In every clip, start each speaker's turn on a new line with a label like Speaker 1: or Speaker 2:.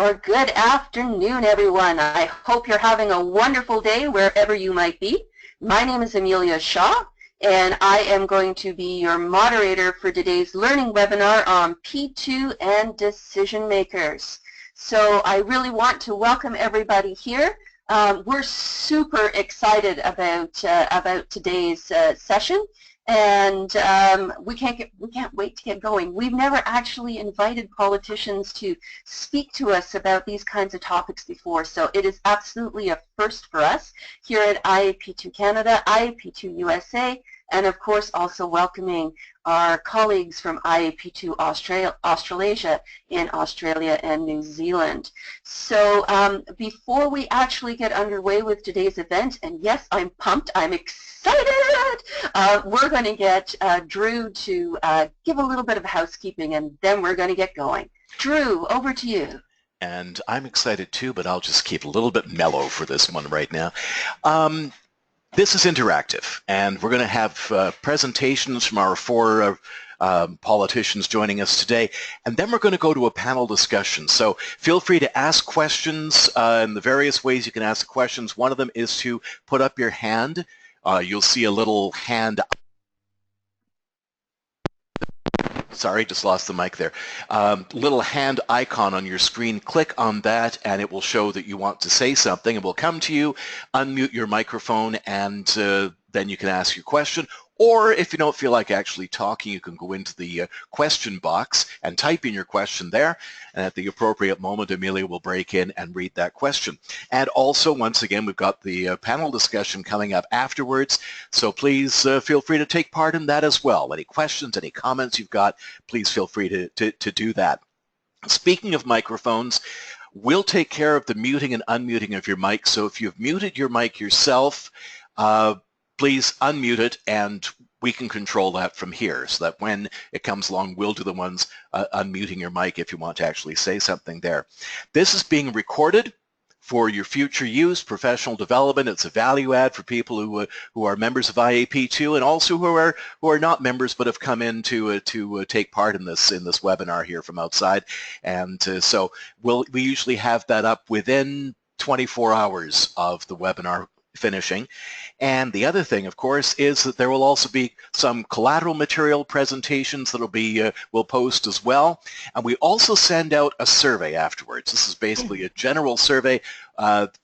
Speaker 1: or good afternoon, everyone. I hope you're having a wonderful day wherever you might be. My name is Amelia Shaw, and I am going to be your moderator for today's learning webinar on P2 and decision makers. So I really want to welcome everybody here. We're super excited about today's session. And we can't wait to get going. We've never actually invited politicians to speak to us about these kinds of topics before, so it is absolutely a first for us here at IAP2 Canada, IAP2 USA, and of course also welcoming our colleagues from IAP2 Australasia in Australia and New Zealand. So before we actually get underway with today's event, and yes, I'm pumped, I'm excited, we're going to get Drew to give a little bit of housekeeping, and then we're going to get going. Drew, over to you.
Speaker 2: And I'm excited too, but I'll just keep a little bit mellow for this one right now. This is interactive, and we're going to have presentations from our four politicians joining us today, and then we're going to go to a panel discussion. So feel free to ask questions in the various ways you can ask questions. One of them is to put up your hand. You'll see a little hand. Sorry, just lost the mic there. Little hand icon on your screen. Click on that and it will show that you want to say something. It will come to you, unmute your microphone, and then you can ask your question. Or if you don't feel like actually talking, you can go into the question box and type in your question there. And at the appropriate moment, Amelia will break in and read that question. And also, once again, we've got the panel discussion coming up afterwards. So please feel free to take part in that as well. Any questions, any comments you've got, please feel free to do that. Speaking of microphones, we'll take care of the muting and unmuting of your mic. So if you've muted your mic yourself, please unmute it, and we can control that from here so that when it comes along, we'll do the ones unmuting your mic if you want to actually say something there. This is being recorded for your future use, professional development. It's a value add for people who are members of IAP2 and also who are not members but have come in to take part in this webinar here from outside. And so we usually have that up within 24 hours of the webinar finishing. And the other thing, of course, is that there will also be some collateral material presentations that we'll post as well. And we also send out a survey afterwards. This is basically a general survey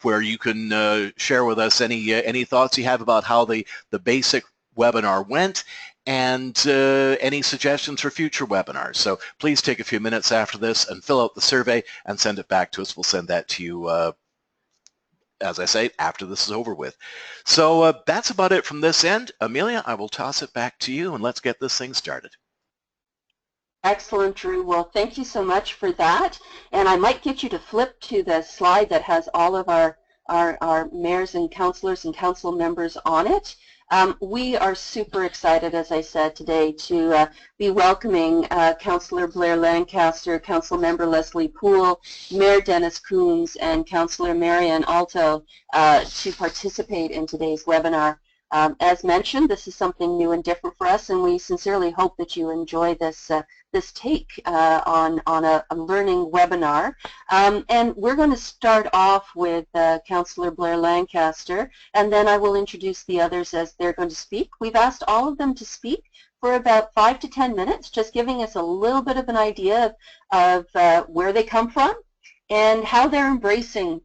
Speaker 2: where you can share with us any thoughts you have about how the basic webinar went, and any suggestions for future webinars. So please take a few minutes after this and fill out the survey and send it back to us. We'll send that to you as I say, after this is over with. So that's about it from this end. Amelia, I will toss it back to you, and let's get this thing started.
Speaker 1: Excellent, Drew. Well, thank you so much for that. And I might get you to flip to the slide that has all of our mayors and councillors and council members on it. We are super excited, as I said today, to be welcoming Councillor Blair Lancaster, Council Member Leslie Poole, Mayor Dennis Coons, and Councillor Marianne Alto to participate in today's webinar. As mentioned, this is something new and different for us, and we sincerely hope that you enjoy this this take on a learning webinar. And we're going to start off with Councillor Blair Lancaster, and then I will introduce the others as they're going to speak. We've asked all of them to speak for about 5 to 10 minutes, just giving us a little bit of an idea of where they come from and how they're embracing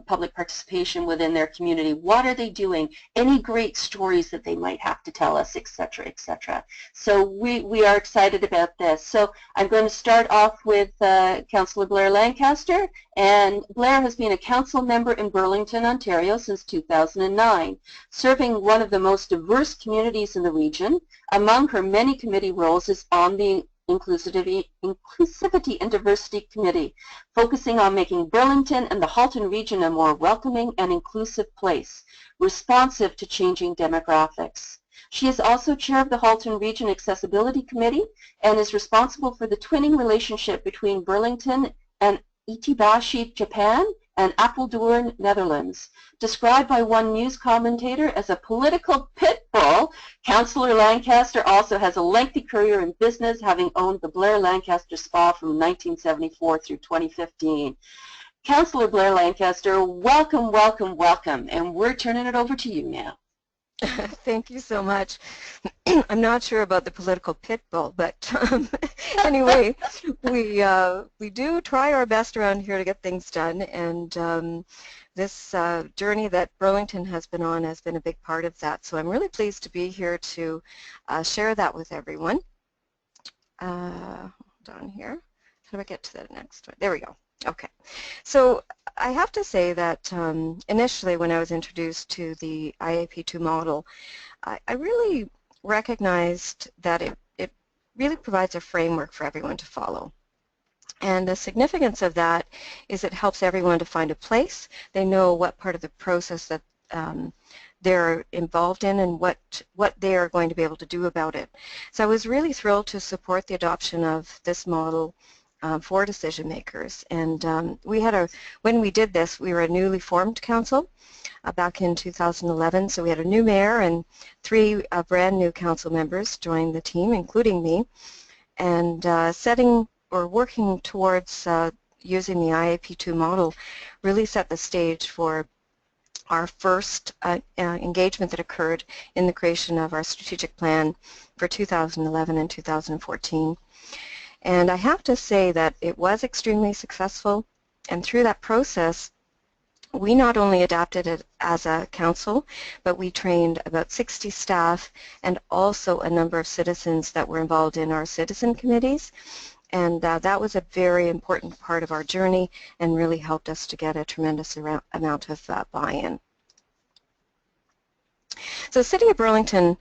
Speaker 1: public participation within their community. What are they doing? Any great stories that they might have to tell us, etc., etc. So we are excited about this. So I'm going to start off with Councillor Blair Lancaster. And Blair has been a council member in Burlington, Ontario since 2009, serving one of the most diverse communities in the region. Among her many committee roles is on the Inclusivity and Diversity Committee, focusing on making Burlington and the Halton region a more welcoming and inclusive place, responsive to changing demographics. She is also chair of the Halton Region Accessibility Committee and is responsible for the twinning relationship between Burlington and Itibashi, Japan, and Apeldoorn, Netherlands. Described by one news commentator as a political pit bull, Councillor Lancaster also has a lengthy career in business, having owned the Blair Lancaster Spa from 1974 through 2015. Councillor Blair Lancaster, welcome, welcome, welcome, and we're turning it over to you now.
Speaker 3: Thank you so much. I'm not sure about the political pit bull, but anyway, we do try our best around here to get things done, and this journey that Burlington has been on has been a big part of that. So I'm really pleased to be here to share that with everyone. Hold on here. How do I get to the next one? There we go. Okay. So I have to say that initially when I was introduced to the IAP2 model, I really recognized that it really provides a framework for everyone to follow. And the significance of that is it helps everyone to find a place. They know what part of the process that they're involved in and what they are going to be able to do about it. So I was really thrilled to support the adoption of this model for decision makers. And when we did this, we were a newly formed council back in 2011. So we had a new mayor and 3 brand new council members join the team, including me, and working towards using the IAP2 model really set the stage for our first engagement that occurred in the creation of our strategic plan for 2011 and 2014. And I have to say that it was extremely successful, and through that process we not only adapted it as a council, but we trained about 60 staff and also a number of citizens that were involved in our citizen committees, and that was a very important part of our journey and really helped us to get a tremendous amount of buy-in. So the City of Burlington,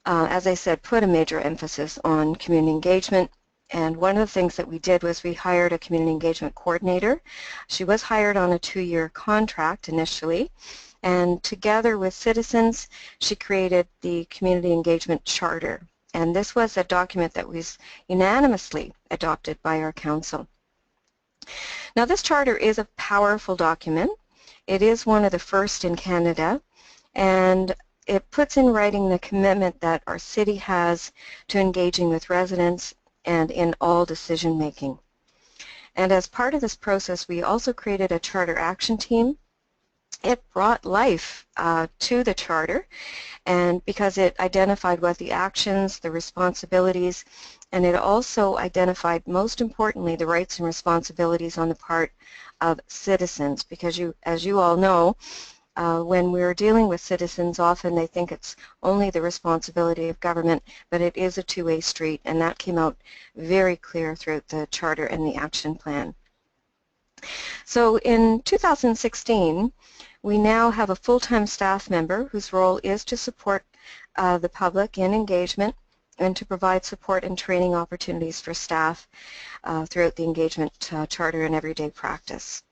Speaker 3: as I said, put a major emphasis on community engagement. And one of the things that we did was we hired a community engagement coordinator. She was hired on a 2-year contract initially, and together with citizens she created the Community Engagement Charter. And this was a document that was unanimously adopted by our council. Now this charter is a powerful document. It is one of the first in Canada, and it puts in writing the commitment that our city has to engaging with residents and in all decision making. And as part of this process, we also created a charter action team. It brought life to the charter, and because it identified what the actions, the responsibilities, and it also identified, most importantly, the rights and responsibilities on the part of citizens, because as you all know, when we're dealing with citizens, often they think it's only the responsibility of government, but it is a two-way street, and that came out very clear throughout the Charter and the Action Plan. So in 2016, we now have a full-time staff member whose role is to support the public in engagement and to provide support and training opportunities for staff throughout the engagement charter and everyday practice.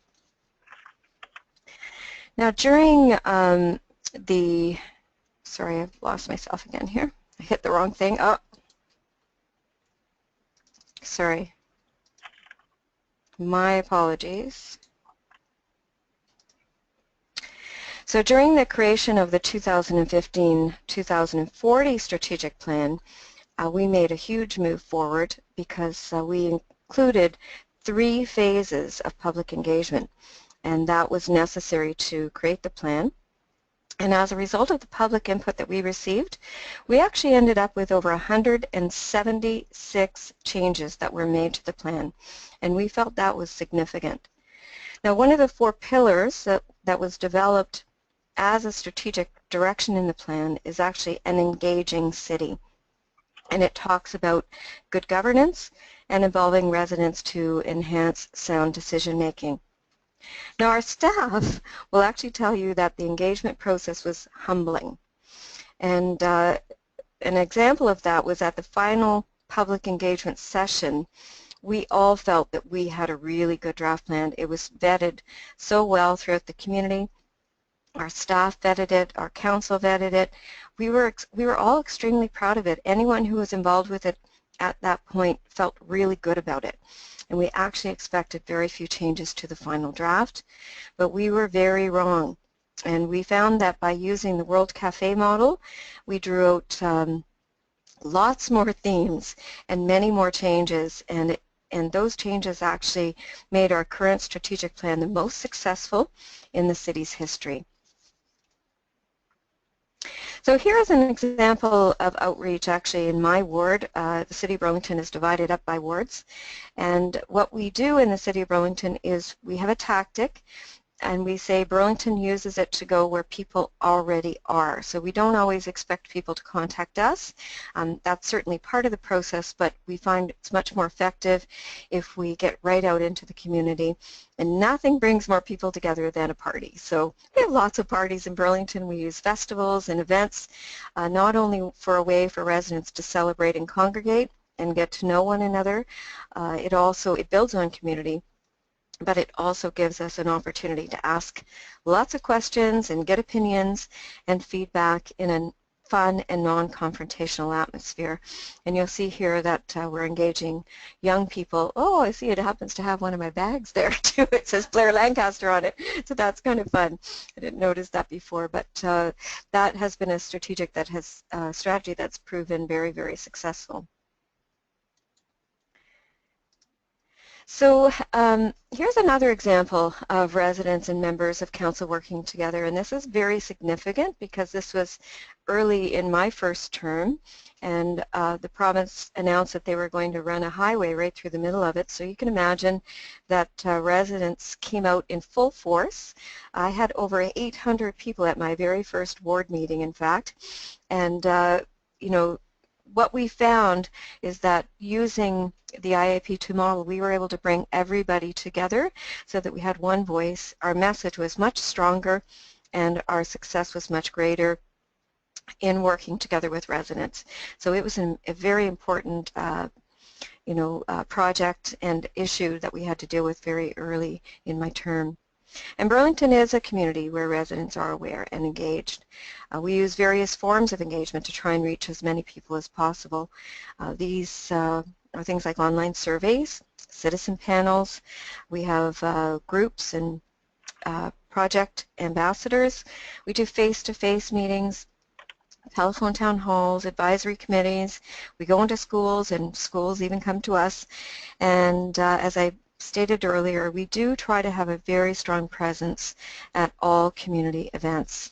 Speaker 3: Now during sorry, I've lost myself again here. I hit the wrong thing. Oh, sorry. My apologies. So during the creation of the 2015-2040 strategic plan, we made a huge move forward because we included 3 phases of public engagement, and that was necessary to create the plan. And as a result of the public input that we received, we actually ended up with over 176 changes that were made to the plan, and we felt that was significant. Now, one of the 4 pillars that was developed as a strategic direction in the plan is actually an engaging city, and it talks about good governance and involving residents to enhance sound decision making. Now our staff will actually tell you that the engagement process was humbling, and an example of that was at the final public engagement session. We all felt that we had a really good draft plan. It was vetted so well throughout the community. Our staff vetted it, our council vetted it. We were all extremely proud of it. Anyone who was involved with it at that point felt really good about it. And we actually expected very few changes to the final draft, but we were very wrong. And we found that by using the World Cafe model, we drew out lots more themes and many more changes, and and those changes actually made our current strategic plan the most successful in the city's history. So here's an example of outreach actually in my ward. The City of Burlington is divided up by wards, and what we do in the City of Burlington is we have a tactic, and we say Burlington uses it to go where people already are. So we don't always expect people to contact us. That's certainly part of the process, but we find it's much more effective if we get right out into the community. And nothing brings more people together than a party. So we have lots of parties in Burlington. We use festivals and events, not only for a way for residents to celebrate and congregate and get to know one another, it builds on community, but it also gives us an opportunity to ask lots of questions and get opinions and feedback in a fun and non-confrontational atmosphere. And you'll see here that we're engaging young people. Oh, I see it happens to have one of my bags there too. It says Blair Lancaster on it, so that's kind of fun. I didn't notice that before, but that has been a strategy that's proven very, very successful. So here's another example of residents and members of council working together, and this is very significant because this was early in my first term, and the province announced that they were going to run a highway right through the middle of it. So you can imagine that residents came out in full force. I had over 800 people at my very first ward meeting, in fact, and you know, what we found is that using the IAP2 model, we were able to bring everybody together so that we had one voice. Our message was much stronger and our success was much greater in working together with residents. So it was a very important project and issue that we had to deal with very early in my term. And Burlington is a community where residents are aware and engaged. We use various forms of engagement to try and reach as many people as possible. These are things like online surveys, citizen panels. We have groups and project ambassadors. We do face-to-face meetings, telephone town halls, advisory committees. We go into schools, and schools even come to us. And as I stated earlier, we do try to have a very strong presence at all community events.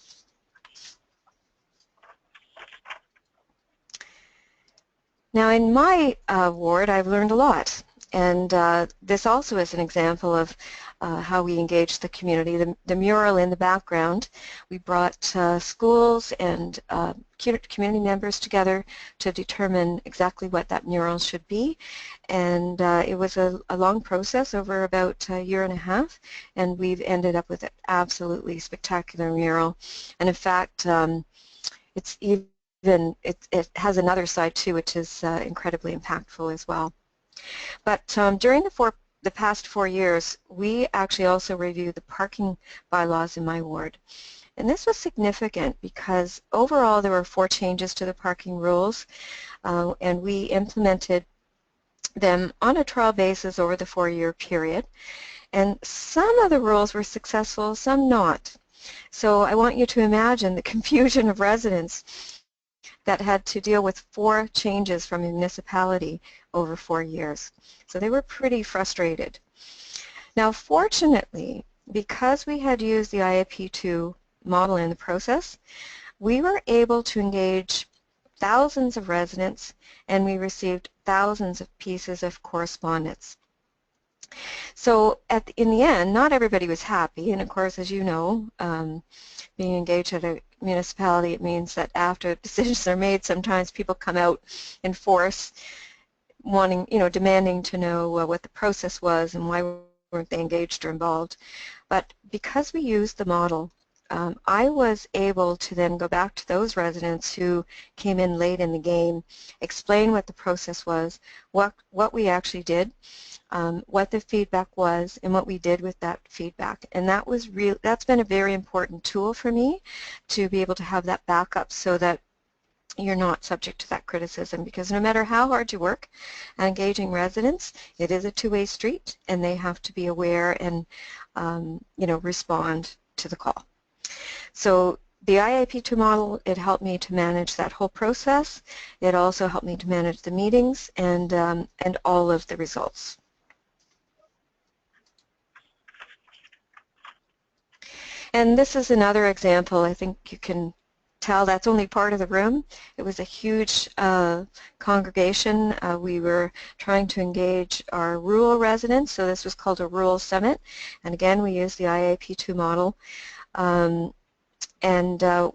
Speaker 3: Now in my ward, I've learned a lot, and this also is an example of how we engage the community. The mural in the background, we brought schools and community members together to determine exactly what that mural should be, and it was a long process over about a year and a half, and we've ended up with an absolutely spectacular mural. And in fact, it has another side too, which is incredibly impactful as well. But during the past 4 years, we actually also reviewed the parking bylaws in my ward. And this was significant because overall there were 4 changes to the parking rules, and we implemented them on a trial basis over the 4-year period. And some of the rules were successful, some not. So I want you to imagine the confusion of residents that had to deal with 4 changes from a municipality over 4 years. So they were pretty frustrated. Now fortunately, because we had used the IAP2 model in the process, we were able to engage thousands of residents, and we received thousands of pieces of correspondence. So in the end, not everybody was happy, and of course, as you know, being engaged at a municipality, it means that after decisions are made, sometimes people come out in force, wanting, demanding to know what the process was and why weren't they engaged or involved. But because we used the model, I was able to then go back to those residents who came in late in the game, explain what the process was, what we actually did, what the feedback was, and what we did with that feedback. And that's been a very important tool for me to be able to have that backup so that you're not subject to that criticism, because no matter how hard you work at engaging residents, it is a two-way street, and they have to be aware and respond to the call. So the IAP2 model, it helped me to manage that whole process. It also helped me to manage the meetings and all of the results. And this is another example. I think you can tell that's only part of the room. It was a huge congregation. We were trying to engage our rural residents, so this was called a rural summit. And again, we used the IAP2 model.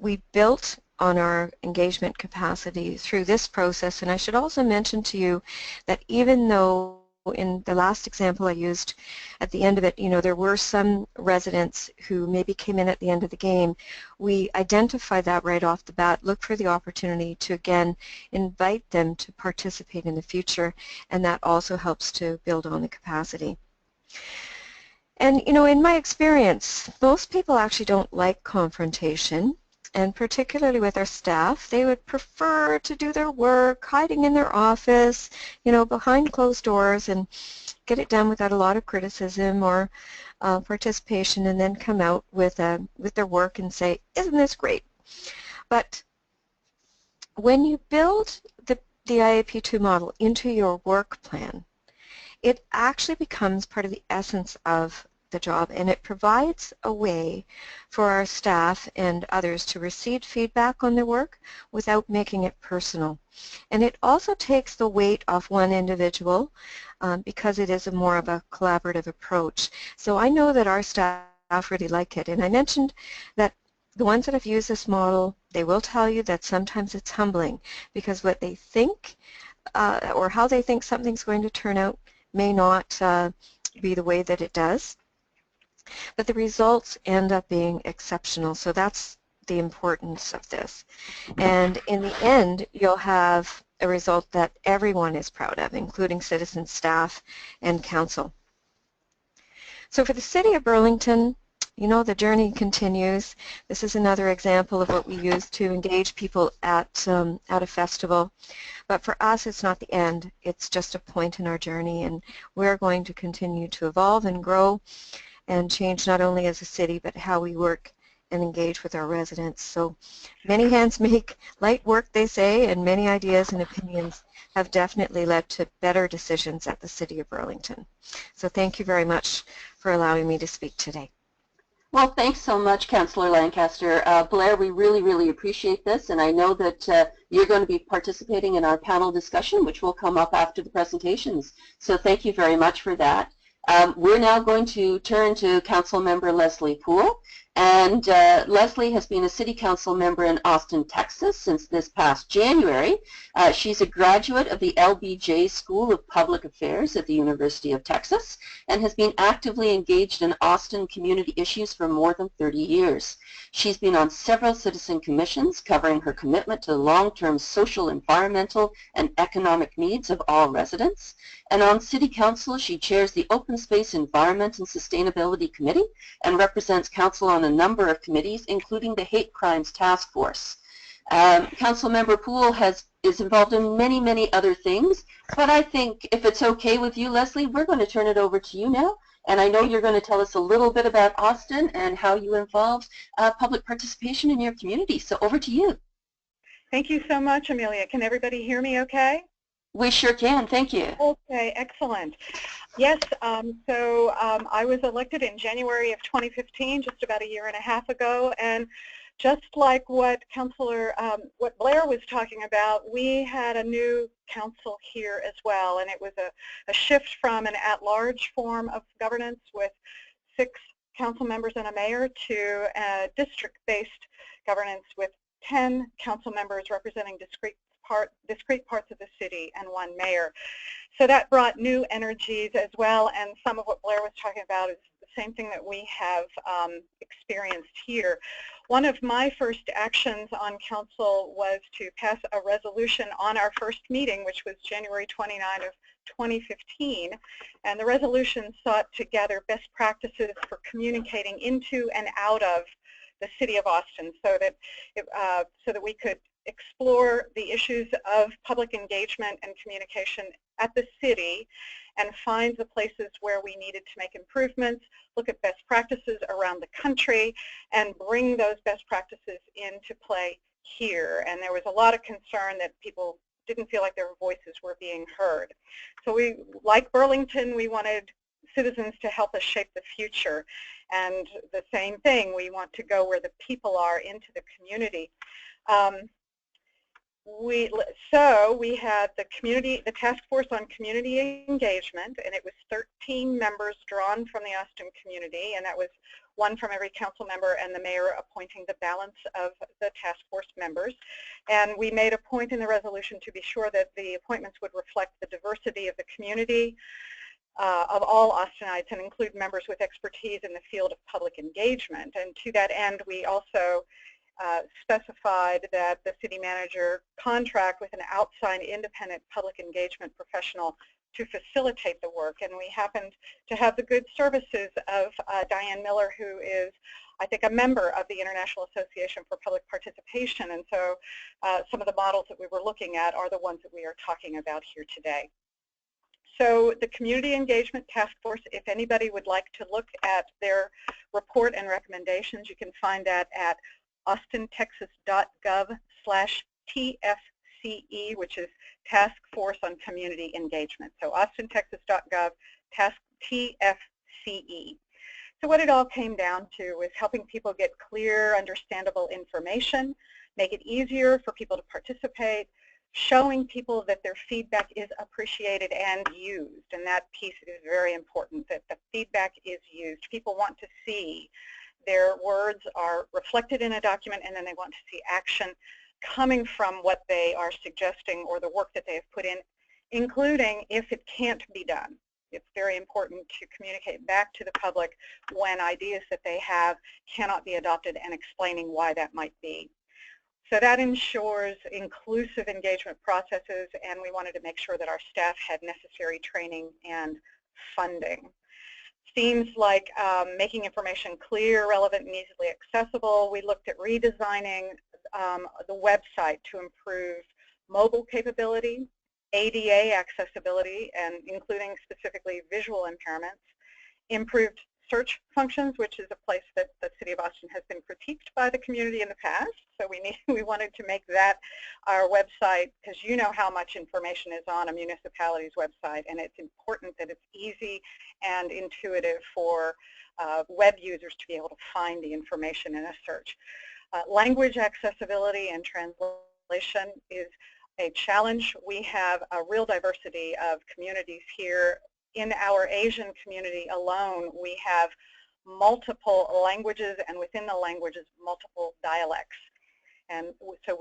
Speaker 3: We built on our engagement capacity through this process. And I should also mention to you that even though in the last example I used at the end of it, you know, there were some residents who maybe came in at the end of the game, we identified that right off the bat, looked for the opportunity to again invite them to participate in the future, and that also helps to build on the capacity. And you know, in my experience, most people actually don't like confrontation, and particularly with our staff, they would prefer to do their work hiding in their office, you know, behind closed doors, and get it done without a lot of criticism or participation, and then come out with their work and say, "Isn't this great?" But when you build the IAP2 model into your work plan, it actually becomes part of the essence of the job, and it provides a way for our staff and others to receive feedback on their work without making it personal. And it also takes the weight off one individual because it is more of a collaborative approach. So I know that our staff really like it, and I mentioned that the ones that have used this model, they will tell you that sometimes it's humbling because what they think or how they think something's going to turn out may not be the way that it does, but the results end up being exceptional. So that's the importance of this. And in the end, you'll have a result that everyone is proud of, including citizens, staff, and council. So for the City of Burlington, you know, the journey continues. This is another example of what we use to engage people at a festival. But for us, it's not the end. It's just a point in our journey, and we're going to continue to evolve and grow and change not only as a city, but how we work and engage with our residents. So many hands make light work, they say, and many ideas and opinions have definitely led to better decisions at the City of Burlington. So thank you very much for allowing me to speak today.
Speaker 1: Well, thanks so much, Councillor Lancaster. Blair, we really, really appreciate this, and I know that you're going to be participating in our panel discussion, which will come up after the presentations. So thank you very much for that. We're now going to turn to Council Member Leslie Poole. And Leslie has been a City Council member in Austin, Texas since this past January. She's a graduate of the LBJ School of Public Affairs at the University of Texas and has been actively engaged in Austin community issues for more than 30 years. She's been on several citizen commissions covering her commitment to the long-term social, environmental, and economic needs of all residents. And on City Council, she chairs the Open Space, Environment, and Sustainability Committee and represents Council on a number of committees, including the Hate Crimes Task Force. Council Member Poole is involved in many, many other things, but I think if it's okay with you, Leslie, we're going to turn it over to you now. And I know you're going to tell us a little bit about Austin and how you involved public participation in your community. So over to you.
Speaker 4: Thank you so much, Amelia. Can everybody hear me okay?
Speaker 1: We sure can. Thank you.
Speaker 4: Okay, excellent. Yes, I was elected in January of 2015, just about a year and a half ago, and just like what what Blair was talking about, we had a new council here as well, and it was a shift from an at-large form of governance with 6 council members and a mayor to a district-based governance with 10 council members representing discrete parts of the city and 1 mayor. So that brought new energies as well, and some of what Blair was talking about is the same thing that we have experienced here. One of my first actions on council was to pass a resolution on our first meeting, which was January 29 of 2015, and the resolution sought to gather best practices for communicating into and out of the city of Austin so that we could explore the issues of public engagement and communication at the city and find the places where we needed to make improvements, look at best practices around the country, and bring those best practices into play here. And there was a lot of concern that people didn't feel like their voices were being heard. So we, like Burlington, we wanted citizens to help us shape the future. And the same thing, we want to go where the people are, into the community. So we had the task force on community engagement, and it was 13 members drawn from the Austin community, and that was one from every council member and the mayor appointing the balance of the task force members. And we made a point in the resolution to be sure that the appointments would reflect the diversity of the community of all Austinites and include members with expertise in the field of public engagement. And to that end, we also specified that the city manager contract with an outside independent public engagement professional to facilitate the work. And we happened to have the good services of Diane Miller, who is, I think, a member of the International Association for Public Participation. And so some of the models that we were looking at are the ones that we are talking about here today. So the Community Engagement Task Force, if anybody would like to look at their report and recommendations, you can find that at austintexas.gov/TFCE, which is Task Force on Community Engagement. So austintexas.gov TFCE. So what it all came down to was helping people get clear, understandable information, make it easier for people to participate, showing people that their feedback is appreciated and used. And that piece is very important, that the feedback is used. People want to see their words are reflected in a document, and then they want to see action coming from what they are suggesting or the work that they have put in, including if it can't be done. It's very important to communicate back to the public when ideas that they have cannot be adopted and explaining why that might be. So that ensures inclusive engagement processes, and we wanted to make sure that our staff had necessary training and funding. Themes like making information clear, relevant, and easily accessible. We looked at redesigning the website to improve mobile capability, ADA accessibility, and including specifically visual impairments, improved search functions, which is a place that the City of Austin has been critiqued by the community in the past. So we wanted to make that our website, because you know how much information is on a municipality's website, and it's important that it's easy and intuitive for web users to be able to find the information in a search. Language accessibility and translation is a challenge. We have a real diversity of communities here. In our Asian community alone, we have multiple languages, and within the languages, multiple dialects. And so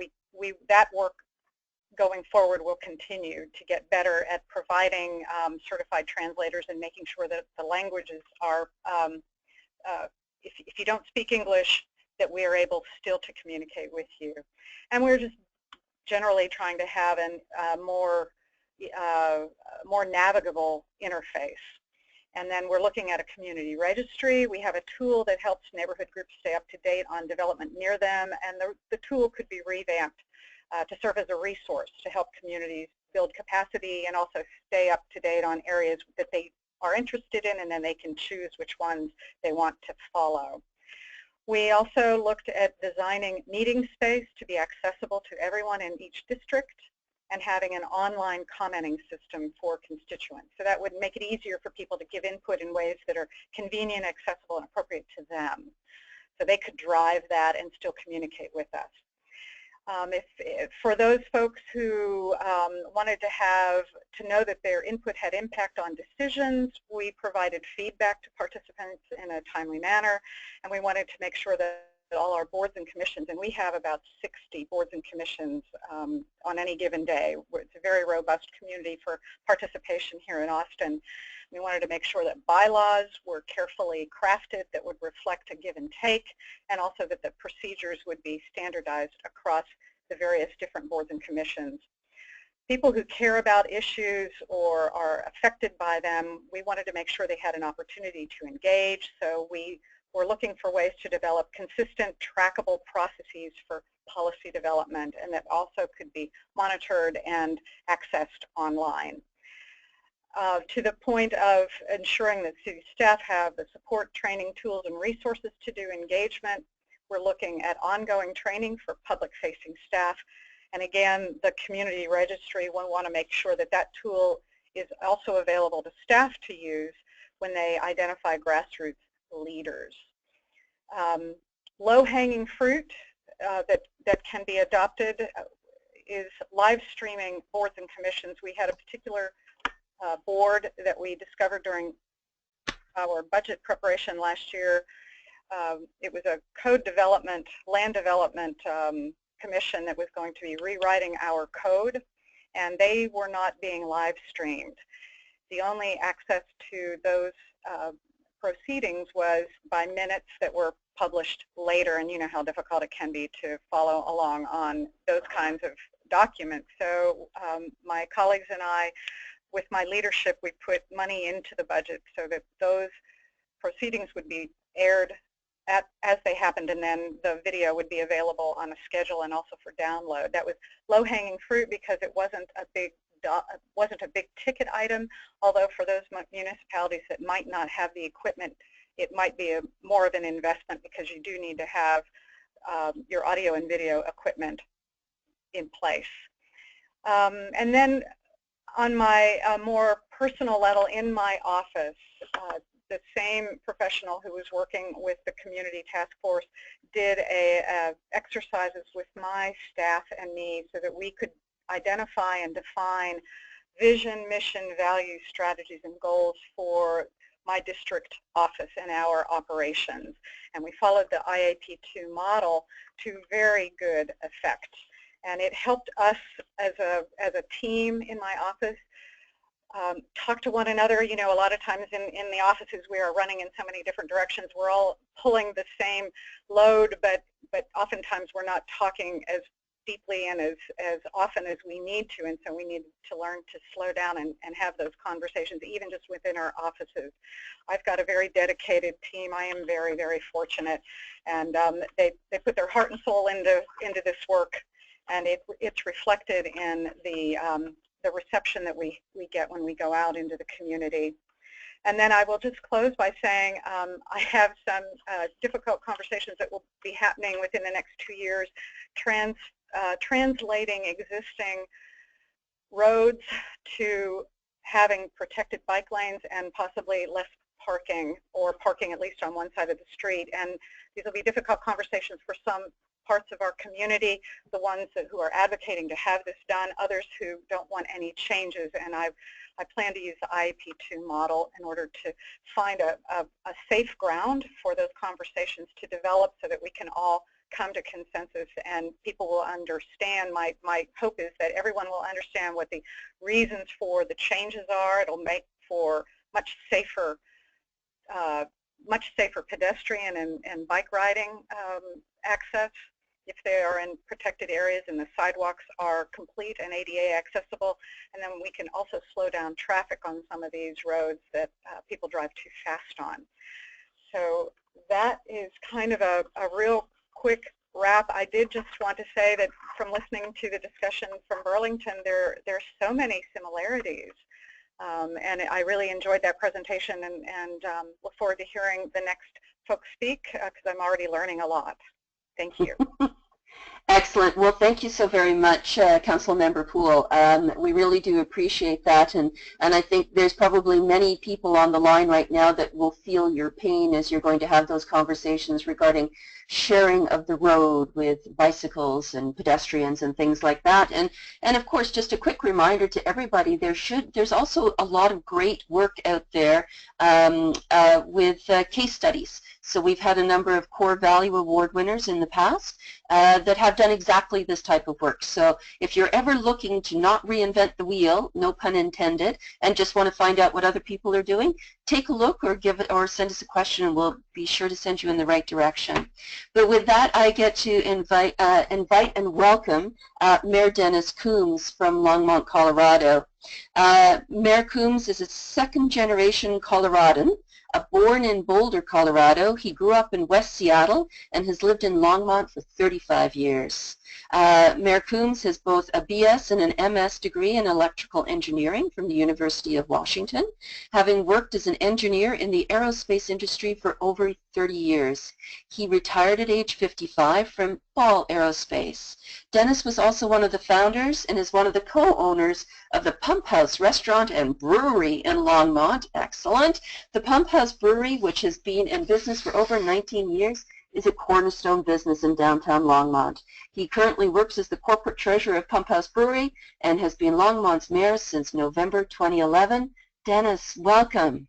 Speaker 4: that work going forward will continue to get better at providing certified translators and making sure that the languages are, if you don't speak English, that we are able still to communicate with you. And we're just generally trying to have a more navigable interface. And then we're looking at a community registry. We have a tool that helps neighborhood groups stay up to date on development near them, and the tool could be revamped to serve as a resource to help communities build capacity and also stay up to date on areas that they are interested in, and then they can choose which ones they want to follow. We also looked at designing meeting space to be accessible to everyone in each district, and having an online commenting system for constituents. So that would make it easier for people to give input in ways that are convenient, accessible, and appropriate to them. So they could drive that and still communicate with us. If for those folks who wanted to know that their input had impact on decisions, we provided feedback to participants in a timely manner, and we wanted to make sure that all our boards and commissions, and we have about 60 boards and commissions on any given day. It's a very robust community for participation here in Austin. We wanted to make sure that bylaws were carefully crafted that would reflect a give and take, and also that the procedures would be standardized across the various different boards and commissions. People who care about issues or are affected by them, we wanted to make sure they had an opportunity to engage, so we're looking for ways to develop consistent, trackable processes for policy development, and that also could be monitored and accessed online. To the point of ensuring that city staff have the support, training, tools, and resources to do engagement, we're looking at ongoing training for public-facing staff. And again, the community registry, we want to make sure that that tool is also available to staff to use when they identify grassroots leaders. Low-hanging fruit that can be adopted is live streaming boards and commissions. We had a particular board that we discovered during our budget preparation last year. It was a code development, land development commission that was going to be rewriting our code, and they were not being live streamed. The only access to those proceedings was by minutes that were published later, and you know how difficult it can be to follow along on those kinds of documents. So my colleagues and I, with my leadership, we put money into the budget so that those proceedings would be aired as they happened, and then the video would be available on a schedule and also for download. That was low-hanging fruit because it wasn't a big ticket item, although for those municipalities that might not have the equipment, it might be more of an investment because you do need to have your audio and video equipment in place. And then on my more personal level in my office, the same professional who was working with the community task force did exercises with my staff and me so that we could identify and define vision, mission, values, strategies, and goals for my district office and our operations. And we followed the IAP2 model to very good effect. And it helped us as a team in my office talk to one another. You know, a lot of times in the offices we are running in so many different directions. We're all pulling the same load, but oftentimes we're not talking as deeply and as often as we need to, and so we need to learn to slow down and have those conversations even just within our offices. I've got a very dedicated team. I am very, very fortunate, and they put their heart and soul into this work, and it's reflected in the reception that we get when we go out into the community. And then I will just close by saying I have some difficult conversations that will be happening within the next 2 years, translating existing roads to having protected bike lanes and possibly less parking, or parking at least on one side of the street. And these will be difficult conversations for some parts of our community, the ones who are advocating to have this done, others who don't want any changes. And I plan to use the IAP2 model in order to find a safe ground for those conversations to develop so that we can all come to consensus and people will understand. My hope is that everyone will understand what the reasons for the changes are. It'll make for much safer pedestrian and bike riding access if they are in protected areas and the sidewalks are complete and ADA accessible. And then we can also slow down traffic on some of these roads that people drive too fast on. So that is kind of a real quick wrap. I did just want to say that from listening to the discussion from Burlington, there's so many similarities. And I really enjoyed that presentation and look forward to hearing the next folks speak because I'm already learning a lot. Thank you.
Speaker 1: Excellent. Well, thank you so very much, Councilmember Poole. We really do appreciate that, and I think there's probably many people on the line right now that will feel your pain as you're going to have those conversations regarding sharing of the road with bicycles and pedestrians and things like that. And of course, just a quick reminder to everybody, there's also a lot of great work out there with case studies. So we've had a number of Core Value Award winners in the past that have done exactly this type of work. So if you're ever looking to not reinvent the wheel, no pun intended, and just want to find out what other people are doing, take a look or send us a question and we'll be sure to send you in the right direction. But with that, I get to invite and welcome Mayor Dennis Coombs from Longmont, Colorado. Mayor Coombs is a second-generation Coloradan. Born in Boulder, Colorado, he grew up in West Seattle and has lived in Longmont for 35 years. Mayor Coombs has both a BS and an MS degree in electrical engineering from the University of Washington, having worked as an engineer in the aerospace industry for over 30 years. He retired at age 55 from Ball Aerospace. Dennis was also one of the founders and is one of the co-owners of the Pump House Restaurant and Brewery in Longmont. Excellent. The Pump House Brewery, which has been in business for over 19 years, is a cornerstone business in downtown Longmont. He currently works as the corporate treasurer of Pump House Brewery and has been Longmont's mayor since November 2011. Dennis, welcome.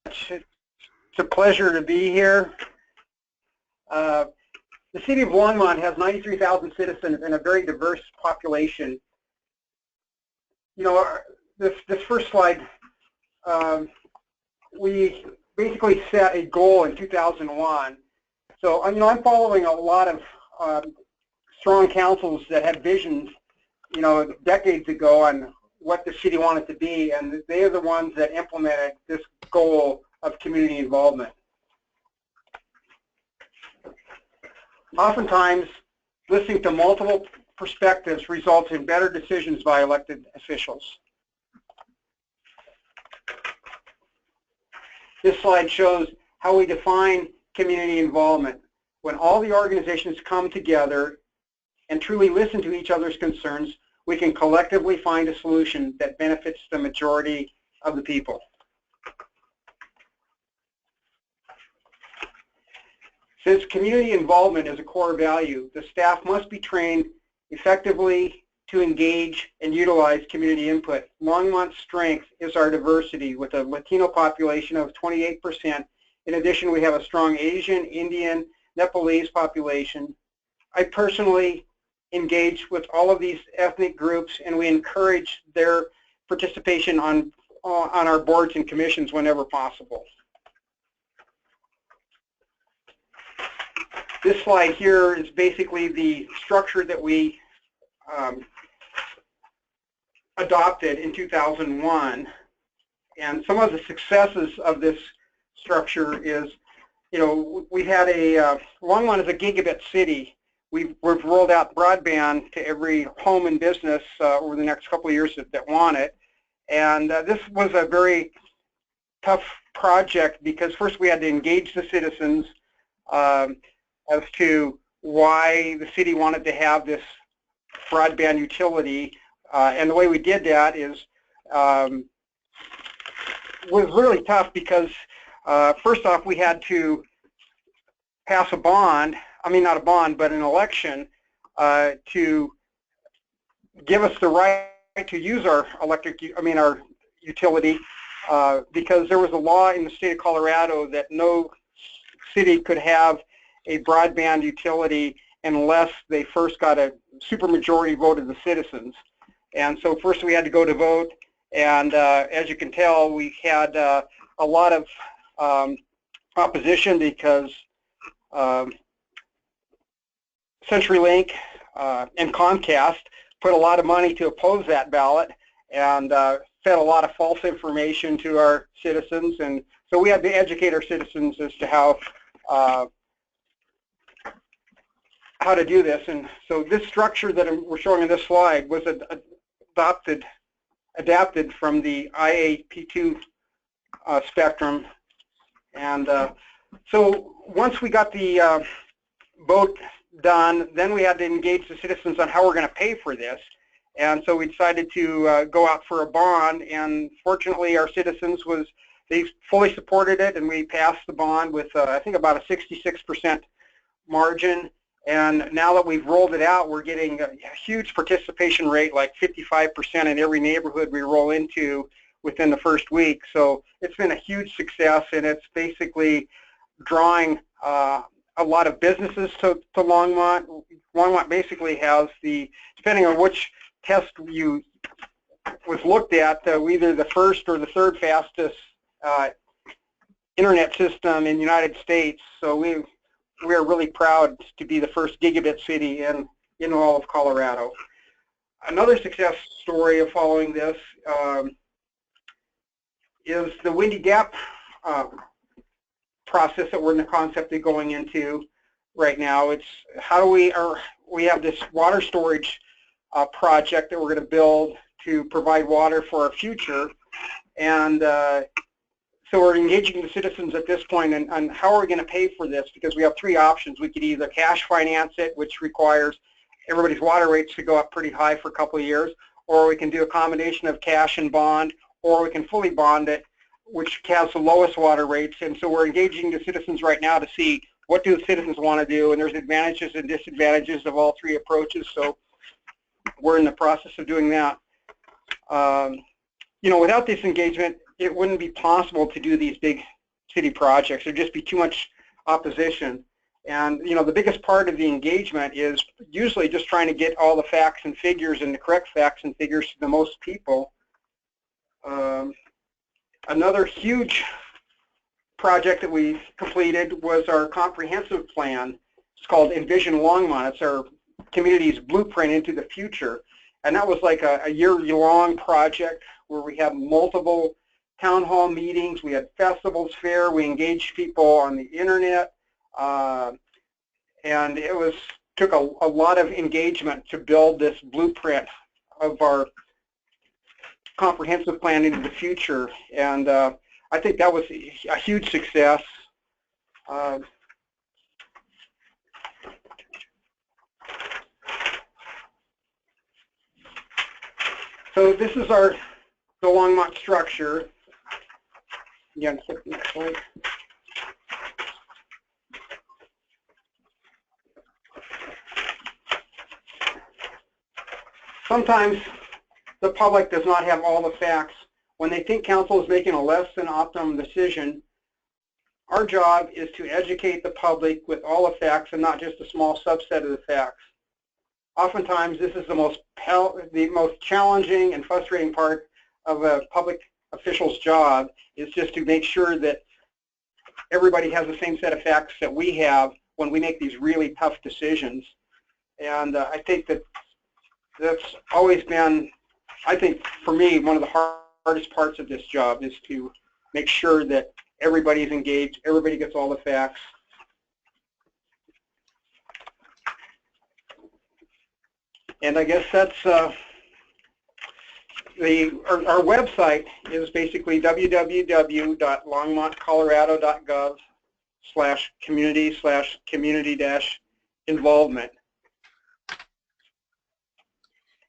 Speaker 5: It's a pleasure to be here. The city of Longmont has 93,000 citizens and a very diverse population. You know, this first slide, we basically set a goal in 2001. So, you know, I'm following a lot of strong councils that had visions, you know, decades ago on what the city wanted to be, and they are the ones that implemented this goal of community involvement. Oftentimes, listening to multiple perspectives results in better decisions by elected officials. This slide shows how we define community involvement. When all the organizations come together and truly listen to each other's concerns, we can collectively find a solution that benefits the majority of the people. Since community involvement is a core value, the staff must be trained effectively to engage and utilize community input. Longmont's strength is our diversity, with a Latino population of 28%. In addition, we have a strong Asian, Indian, Nepalese population. I personally engage with all of these ethnic groups, and we encourage their participation on our boards and commissions whenever possible. This slide here is basically the structure that we adopted in 2001, and some of the successes of this structure is, you know, we had Longmont is a gigabit city. We've rolled out broadband to every home and business over the next couple of years that want it, and this was a very tough project because first we had to engage the citizens as to why the city wanted to have this broadband utility, and the way we did that is was really tough because first off we had to pass a bond, I mean not a bond but an election to give us the right to use our our utility, because there was a law in the state of Colorado that no city could have a broadband utility unless they first got a supermajority vote of the citizens. And so first we had to go to vote, and as you can tell, we had a lot of opposition because CenturyLink and Comcast put a lot of money to oppose that ballot and fed a lot of false information to our citizens, and so we had to educate our citizens as to how to do this. And so this structure that we're showing in this slide was adapted from the IAP2 spectrum. And so once we got the vote done, then we had to engage the citizens on how we're going to pay for this. And so we decided to go out for a bond, and fortunately our citizens they fully supported it, and we passed the bond with I think about a 66% margin. And now that we've rolled it out, we're getting a huge participation rate, like 55% in every neighborhood we roll into within the first week. So it's been a huge success, and it's basically drawing a lot of businesses to Longmont. Longmont basically has depending on which test you was looked at, either the first or the third fastest internet system in the United States. So we are really proud to be the first gigabit city in all of Colorado. Another success story of following this is the Windy Gap process that we're in the concept of going into right now. It's how do we have this water storage project that we're going to build to provide water for our future, and So we're engaging the citizens at this point on how are we going to pay for this, because we have three options. We could either cash finance it, which requires everybody's water rates to go up pretty high for a couple of years, or we can do a combination of cash and bond, or we can fully bond it, which has the lowest water rates. And so we're engaging the citizens right now to see what do the citizens want to do, and there's advantages and disadvantages of all three approaches. So we're in the process of doing that. You know, without this engagement, it wouldn't be possible to do these big city projects. There'd just be too much opposition. And, you know, the biggest part of the engagement is usually just trying to get all the facts and figures and the correct facts and figures to the most people. Another huge project that we completed was our comprehensive plan. It's called Envision Longmont. It's our community's blueprint into the future. And that was like a year-long project where we had multiple town hall meetings, we had festivals, fair, we engaged people on the internet, and it took a lot of engagement to build this blueprint of our comprehensive plan into the future. And I think that was a huge success. So this is the Longmont structure. Again, click the next slide. Sometimes the public does not have all the facts. When they think council is making a less than optimum decision, our job is to educate the public with all the facts and not just a small subset of the facts. Oftentimes, this is the most challenging and frustrating part of a public official's job, is just to make sure that everybody has the same set of facts that we have when we make these really tough decisions. And I think that's always been, I think for me, one of the hardest parts of this job is to make sure that everybody's engaged, everybody gets all the facts. And I guess that's our website is basically www.longmontcolorado.gov/community/community-involvement.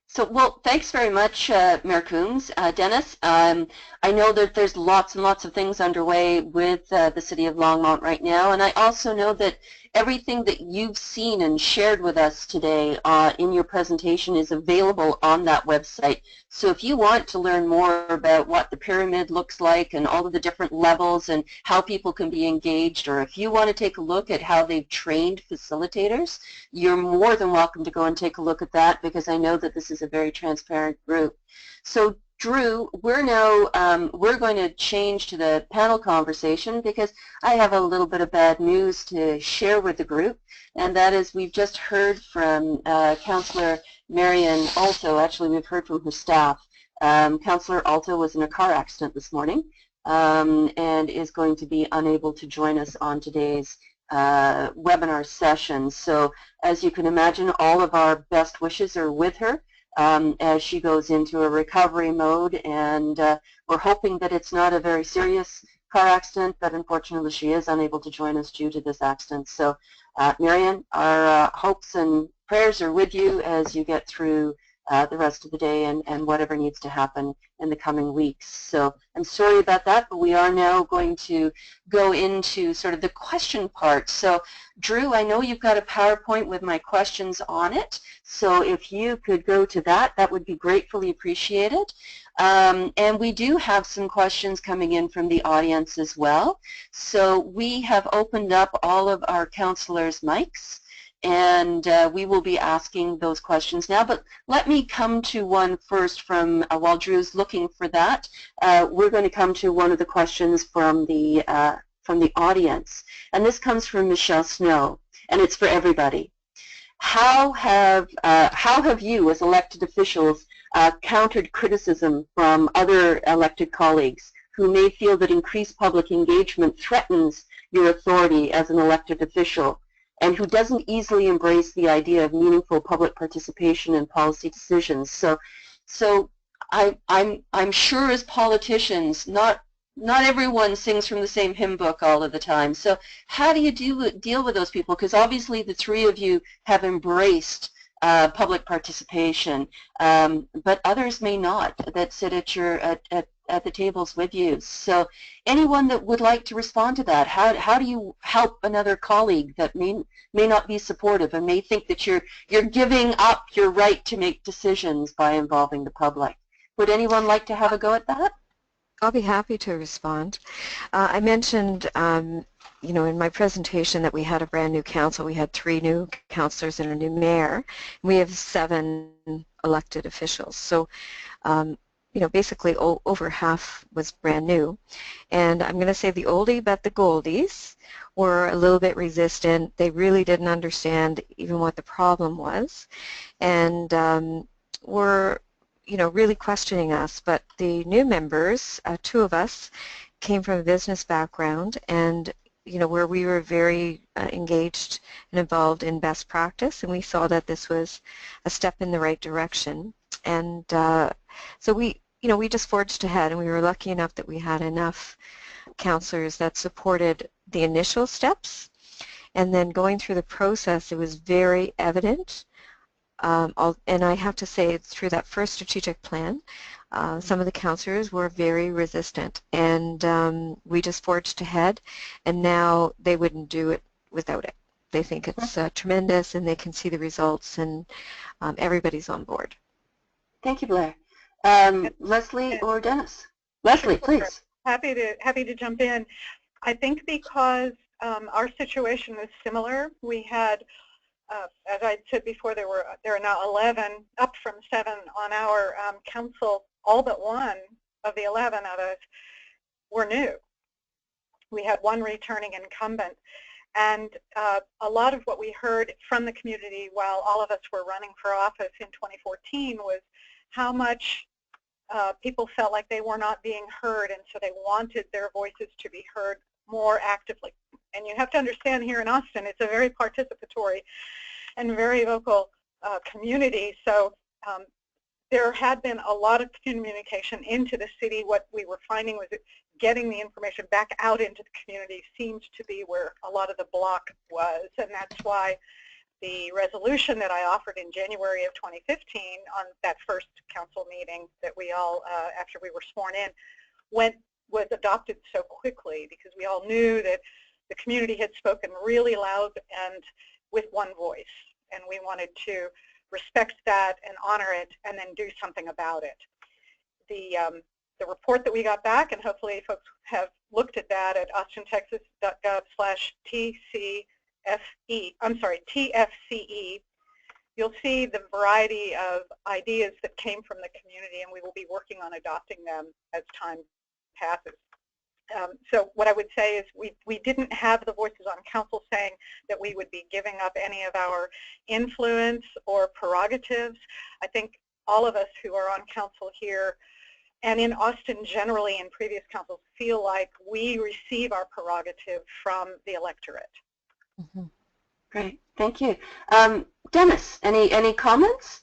Speaker 1: So, well, thanks very much, Mayor Coombs. Dennis, I know that there's lots and lots of things underway with the City of Longmont right now, and I also know that everything that you've seen and shared with us today in your presentation is available on that website. So if you want to learn more about what the pyramid looks like and all of the different levels and how people can be engaged, or if you want to take a look at how they've trained facilitators, you're more than welcome to go and take a look at that, because I know that this is a very transparent group. So Drew, we're now we're going to change to the panel conversation, because I have a little bit of bad news to share with the group, and that is we've just heard from Councillor Marion Alto. Actually, we've heard from her staff. Councillor Alto was in a car accident this morning and is going to be unable to join us on today's webinar session. So as you can imagine, all of our best wishes are with her as she goes into a recovery mode, and we're hoping that it's not a very serious car accident, but unfortunately she is unable to join us due to this accident. So Marion, our hopes and prayers are with you as you get through the rest of the day and whatever needs to happen in the coming weeks. So I'm sorry about that, but we are now going to go into sort of the question part. So Drew, I know you've got a PowerPoint with my questions on it, so if you could go to that, that would be gratefully appreciated. And we do have some questions coming in from the audience as well. So we have opened up all of our councillors' mics, and we will be asking those questions now. But let me come to one first from, while Drew's looking for that, we're going to come to one of the questions from the audience. And this comes from Michelle Snow, and it's for everybody. How have you, as elected officials, countered criticism from other elected colleagues who may feel that increased public engagement threatens your authority as an elected official, and who doesn't easily embrace the idea of meaningful public participation in policy decisions? So I'm sure as politicians, not not everyone sings from the same hymn book all of the time. So how do you deal with those people? Because obviously the three of you have embraced public participation, but others may not that sit at your at the tables with you. So anyone that would like to respond to that, how do you help another colleague that may not be supportive and may think that you're giving up your right to make decisions by involving the public? Would anyone like to have a go at that?
Speaker 3: I'll be happy to respond. I mentioned, you know, in my presentation that we had a brand new council. We had 3 new councillors and a new mayor. We have 7 elected officials. So, you know, basically over half was brand new. And I'm going to say the oldie but the goldies were a little bit resistant. They really didn't understand even what the problem was, and were, you know, really questioning us. But the new members, 2 of us, came from a business background, and you know, where we were very engaged and involved in best practice, and we saw that this was a step in the right direction. And so we, you know, we just forged ahead, and we were lucky enough that we had enough councillors that supported the initial steps. And then going through the process, it was very evident. And I have to say, through that first strategic plan, some of the councillors were very resistant, and we just forged ahead, and now they wouldn't do it without it. They think it's tremendous, and they can see the results, and everybody's on board.
Speaker 1: Thank you, Blair. Leslie or Dennis? Leslie, please.
Speaker 4: Happy to jump in. I think because our situation was similar. We had, as I said before, there are now 11, up from 7 on our council. All but 1 of the 11 of us were new. We had 1 returning incumbent, and a lot of what we heard from the community while all of us were running for office in 2014 was how much people felt like they were not being heard, and so they wanted their voices to be heard more actively. And you have to understand, here in Austin, it's a very participatory and very vocal community. So there had been a lot of communication into the city. What we were finding was that getting the information back out into the community seemed to be where a lot of the block was, and that's why the resolution that I offered in January of 2015 on that first council meeting that we all, after we were sworn in, was adopted so quickly, because we all knew that the community had spoken really loud and with one voice, and we wanted to respect that and honor it and then do something about it. The report that we got back, and hopefully folks have looked at that at austintexas.gov/TFCE, you'll see the variety of ideas that came from the community, and we will be working on adopting them as time passes. So what I would say is we didn't have the voices on council saying that we would be giving up any of our influence or prerogatives. I think all of us who are on council here and in Austin generally in previous councils feel like we receive our prerogative from the electorate.
Speaker 3: Mm-hmm.
Speaker 1: Great, thank you. Dennis, any comments?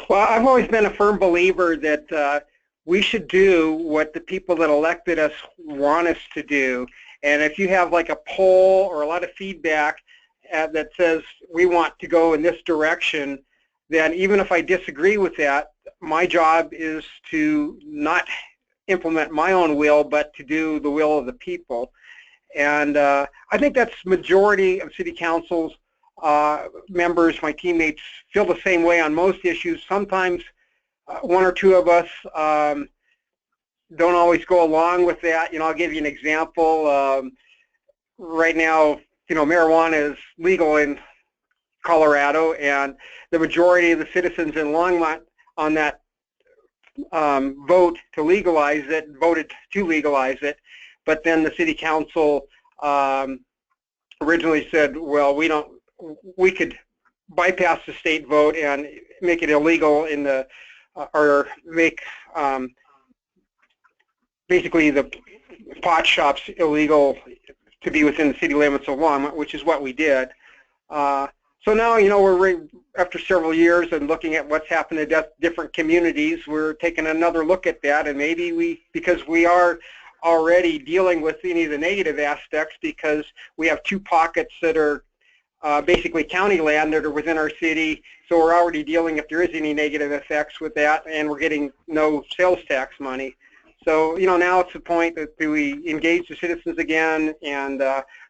Speaker 5: Well, I've always been a firm believer that we should do what the people that elected us want us to do. And if you have like a poll or a lot of feedback that says we want to go in this direction, then even if I disagree with that, my job is to not implement my own will, but to do the will of the people. And I think that's majority of city council's members, my teammates, feel the same way on most issues. Sometimes 1 or 2 of us don't always go along with that. You know, I'll give you an example. Right now, you know, marijuana is legal in Colorado, and the majority of the citizens in Longmont on that vote to legalize it, voted to legalize it. But then the city council originally said, well, we could bypass the state vote and make it illegal in the, or make basically the pot shops illegal to be within the city limits of Longmont, which is what we did. So now, you know, after several years and looking at what's happened to different communities, we're taking another look at that, and maybe because we are already dealing with any of the negative aspects, because we have 2 pockets that are basically county land that are within our city, so we're already dealing if there is any negative effects with that, and we're getting no sales tax money. So, you know, now it's the point that do we engage the citizens again, and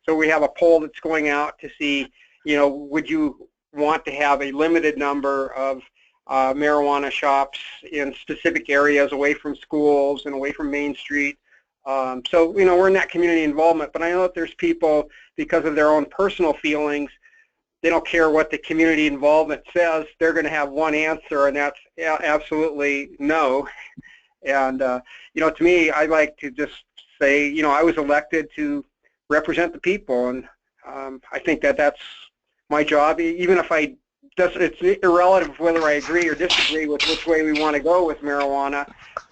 Speaker 5: so we have a poll that's going out to see, you know, would you want to have a limited number of marijuana shops in specific areas away from schools and away from Main Street? So, you know, we're in that community involvement, but I know that there's people, because of their own personal feelings, they don't care what the community involvement says. They're going to have one answer, and that's absolutely no. And, you know, to me, I like to just say, you know, I was elected to represent the people, and I think that that's my job, even if it's irrelevant whether I agree or disagree with which way we want to go with marijuana.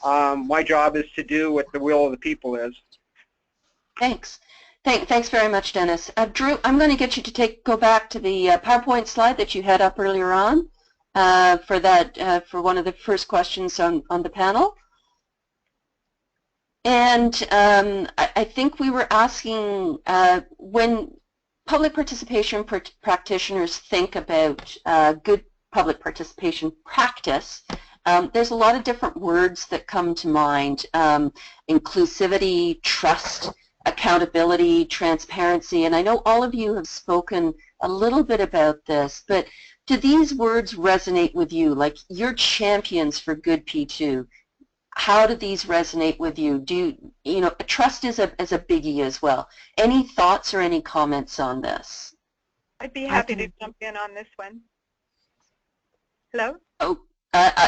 Speaker 5: My job is to do what the will of the people is.
Speaker 1: Thanks. Thanks very much, Dennis. Drew, I'm going to get you to go back to the PowerPoint slide that you had up earlier on for one of the first questions on the panel. And I think we were asking when public participation practitioners think about good public participation practice, there's a lot of different words that come to mind: inclusivity, trust, accountability, transparency, and I know all of you have spoken a little bit about this, but do these words resonate with you? Like, you're champions for good P2. How do these resonate with you? You know, trust is a biggie as well. Any thoughts or any comments on this?
Speaker 4: I'd be happy to jump in on this one. Hello?
Speaker 1: Oh,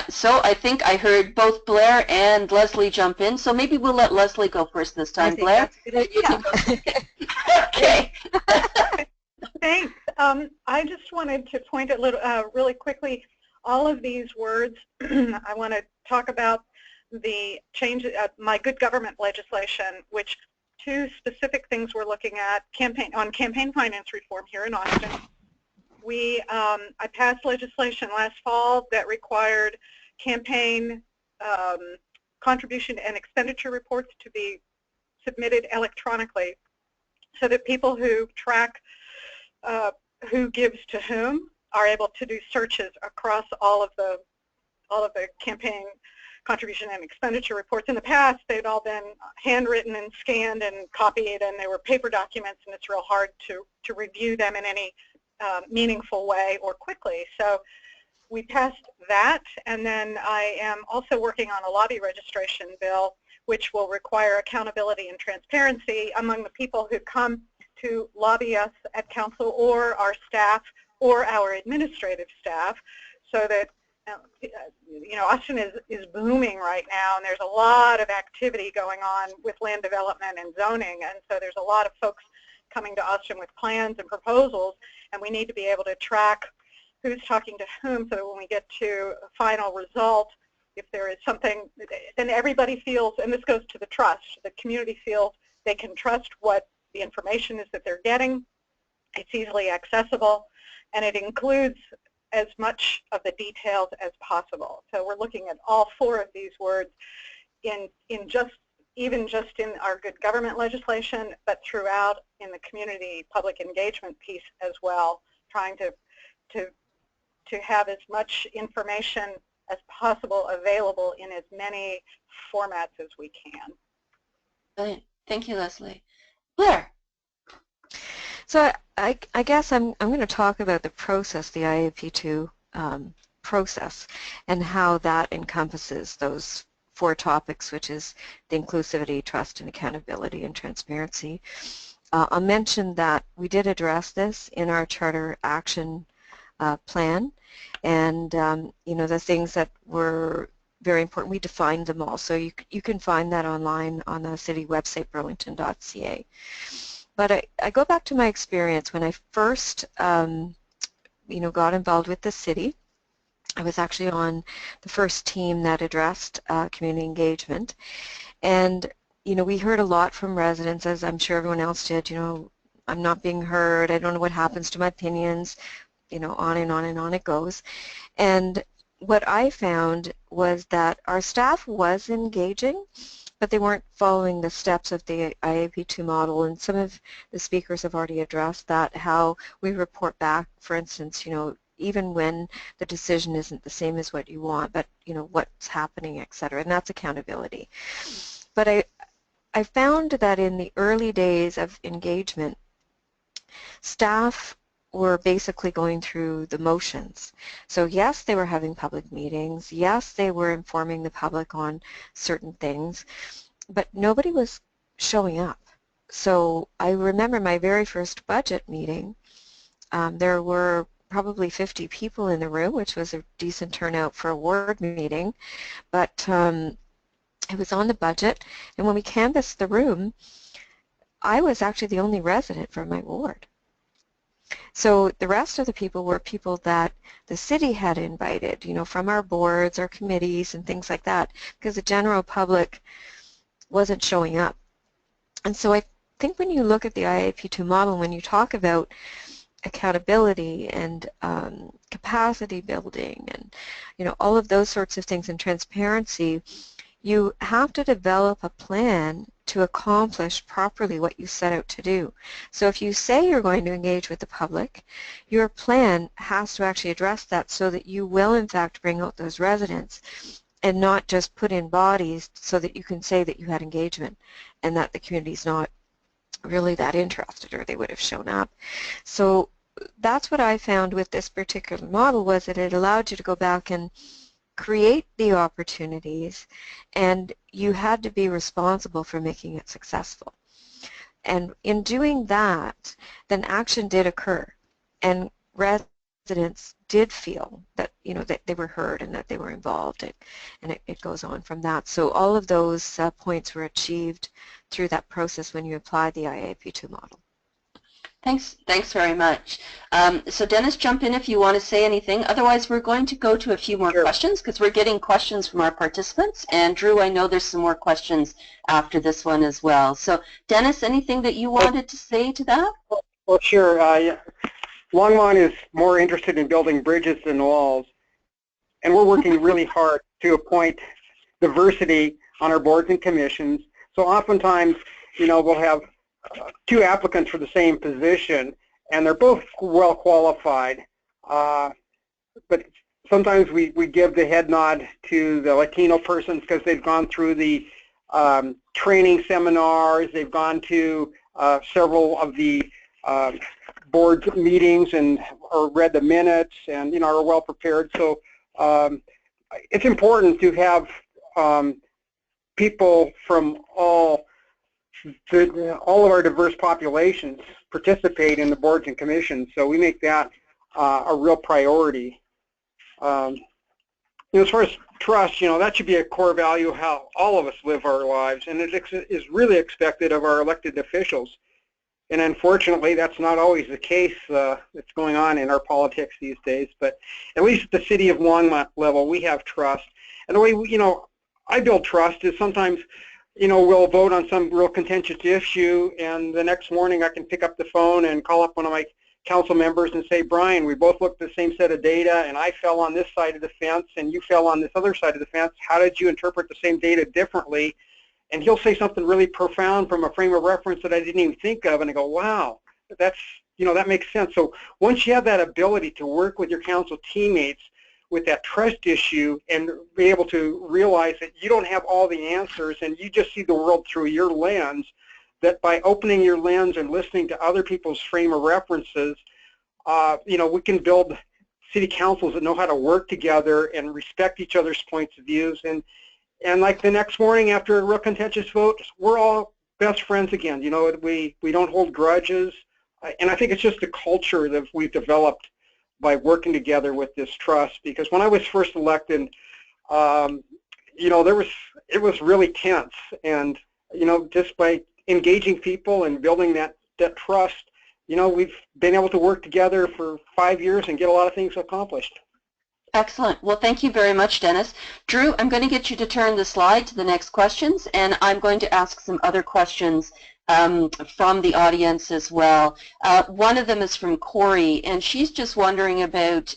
Speaker 1: so I think I heard both Blair and Leslie jump in, so maybe we'll let Leslie go first this time. Blair? Okay.
Speaker 4: Thanks. I just wanted to point a little, really quickly, all of these words. I want to talk about the change, my good government legislation, which 2 specific things we're looking at: campaign finance reform here in Austin. I passed legislation last fall that required campaign contribution and expenditure reports to be submitted electronically, so that people who track who gives to whom are able to do searches across all of the campaign contribution and expenditure reports. In the past, they'd all been handwritten and scanned and copied, and they were paper documents, and it's real hard to review them in any meaningful way or quickly. So we passed that, and then I am also working on a lobby registration bill, which will require accountability and transparency among the people who come to lobby us at council, or our staff, or our administrative staff, so that you know, Austin is booming right now, and there's a lot of activity going on with land development and zoning, and so there's a lot of folks coming to Austin with plans and proposals, and we need to be able to track who's talking to whom, so that when we get to a final result, if there is something, then everybody feels, and this goes to the trust, the community feels they can trust what the information is that they're getting. It's easily accessible, and it includes as much of the details as possible. So we're looking at all 4 of these words even just in our good government legislation, but throughout in the community public engagement piece as well, trying to have as much information as possible available in as many formats as we can.
Speaker 1: Brilliant. Thank you, Leslie. Blair?
Speaker 3: So I guess I'm going to talk about the process, the IAP2 process, and how that encompasses those 4 topics, which is the inclusivity, trust, and accountability, and transparency. I'll mention that we did address this in our charter action plan, and you know, the things that were very important, we defined them all. So you can find that online on the city website, burlington.ca. But I go back to my experience when I first, you know, got involved with the city. I was actually on the first team that addressed community engagement, and you know, we heard a lot from residents, as I'm sure everyone else did. You know, I'm not being heard. I don't know what happens to my opinions. you know, on and on and on it goes. And what I found was that our staff was engaging, but they weren't following the steps of the IAP2 model, and some of the speakers have already addressed that, how we report back, for instance, you know, even when the decision isn't the same as what you want, but, you know, what's happening, et cetera, and that's accountability. But I found that in the early days of engagement, staff were basically going through the motions. So yes, they were having public meetings, yes, they were informing the public on certain things, but nobody was showing up. So I remember my very first budget meeting, there were probably 50 people in the room, which was a decent turnout for a ward meeting, but it was on the budget, and when we canvassed the room, I was actually the only resident from my ward. So the rest of the people were people that the city had invited, you know, from our boards, our committees, and things like that, because the general public wasn't showing up. And so I think when you look at the IAP2 model, when you talk about accountability and capacity building and, you know, all of those sorts of things, and transparency, you have to develop a plan to accomplish properly what you set out to do. So if you say you're going to engage with the public, your plan has to actually address that so that you will in fact bring out those residents and not just put in bodies so that you can say that you had engagement and that the community's not really that interested or they would have shown up. So that's what I found with this particular model, was that it allowed you to go back and create the opportunities, and you had to be responsible for making it successful. And in doing that, then action did occur, and residents did feel that, you know, that they were heard and that they were involved, and it goes on from that. So all of those points were achieved through that process when you apply the IAP2 model.
Speaker 1: Thanks very much. So Dennis, jump in if you want to say anything. Otherwise, we're going to go to a few more questions, because we're getting questions from our participants. And Drew, I know there's some more questions after this one as well. So Dennis, anything that you wanted to say to that?
Speaker 5: Well, sure. Longmont is more interested in building bridges than walls, and we're working really hard to appoint diversity on our boards and commissions. So oftentimes, you know, we'll have two applicants for the same position, and they're both well qualified, but sometimes we give the head nod to the Latino persons because they've gone through the training seminars, they've gone to several of the board meetings and or read the minutes, and, you know, are well prepared. So it's important to have people from all of our diverse populations participate in the boards and commissions, so we make that a real priority. You know, as far as trust, you know, that should be a core value of how all of us live our lives, and it is really expected of our elected officials. And unfortunately, that's not always the case that's going on in our politics these days, but at least at the City of Longmont level, we have trust. And the way, you know, I build trust is sometimes, you know, we'll vote on some real contentious issue, and the next morning I can pick up the phone and call up one of my council members and say, Brian, we both looked at the same set of data, and I fell on this side of the fence and you fell on this other side of the fence. How did you interpret the same data differently? And he'll say something really profound from a frame of reference that I didn't even think of, and I go, wow, that's, you know, that makes sense. So once you have that ability to work with your council teammates with that trust issue and be able to realize that you don't have all the answers and you just see the world through your lens, that by opening your lens and listening to other people's frame of references, you know, we can build city councils that know how to work together and respect each other's points of views. And like the next morning after a real contentious vote, we're all best friends again. You know, we don't hold grudges. And I think it's just a culture that we've developed by working together with this trust, because when I was first elected, you know, it was really tense, and, you know, just by engaging people and building that trust, you know, we've been able to work together for 5 years and get a lot of things accomplished.
Speaker 1: Excellent. Well, thank you very much, Dennis. Drew, I'm going to get you to turn the slide to the next questions, and I'm going to ask some other questions from the audience as well. One of them is from Corey, and she's just wondering about,